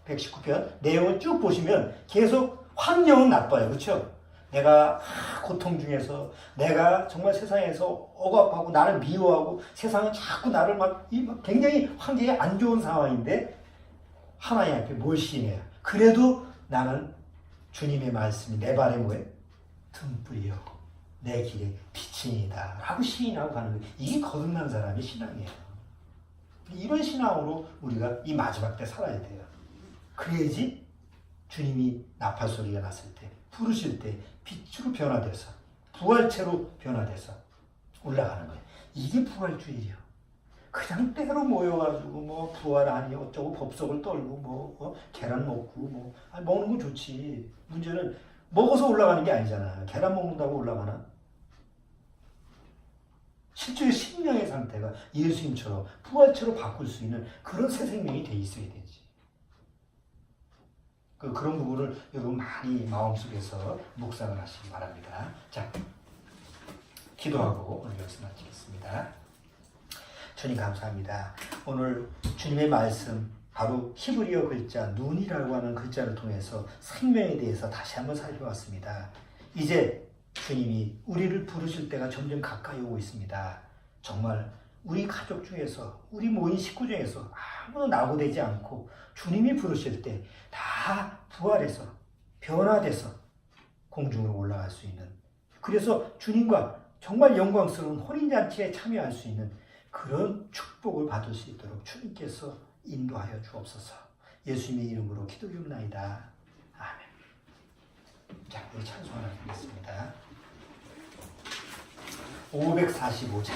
119편 내용을 쭉 보시면 계속 환경은 나빠요. 그렇죠? 내가 고통 중에서 내가 정말 세상에서 억압하고 나를 미워하고 세상은 자꾸 나를 막 굉장히 환경이 안 좋은 상황인데 하나님 앞에 뭘 시인해요? 그래도 나는 주님의 말씀이 내 발에 뭐예요? 등불이요 내 길에 빛이니다 라고 시인하고 가는 거예요. 이게 거듭난 사람의 신앙이에요. 이런 신앙으로 우리가 이 마지막 때 살아야 돼요. 그래야지 주님이 나팔 소리가 났을 때, 부르실 때 빛으로 변화돼서 부활체로 변화돼서 올라가는 거예요. 이게 부활주의예요. 그냥 때로 모여가지고 뭐 부활하니 어쩌고 법석을 떨고 뭐 계란 먹고 먹는 건 좋지. 문제는 먹어서 올라가는 게 아니잖아. 계란 먹는다고 올라가나? 실제 심령의 상태가 예수님처럼 부활체로 바꿀 수 있는 그런 새 생명이 돼 있어야 되지. 그런 부분을 여러분 많이 마음속에서 묵상을 하시기 바랍니다. 자, 기도하고 오늘 말씀 마치겠습니다. 주님 감사합니다. 오늘 주님의 말씀 바로 히브리어 글자 눈이라고 하는 글자를 통해서 생명에 대해서 다시 한번 살펴봤습니다. 이제 주님이 우리를 부르실 때가 점점 가까이 오고 있습니다. 정말 우리 가족 중에서 우리 모인 식구 중에서 아무도 낙오되지 않고 주님이 부르실 때 다 부활해서 변화돼서 공중으로 올라갈 수 있는, 그래서 주님과 정말 영광스러운 혼인잔치에 참여할 수 있는 그런 축복을 받을 수 있도록 주님께서 인도하여 주옵소서. 예수님의 이름으로 기도드립나이다. 아멘. 자, 우리 찬송 하나 드리겠습니다. 545장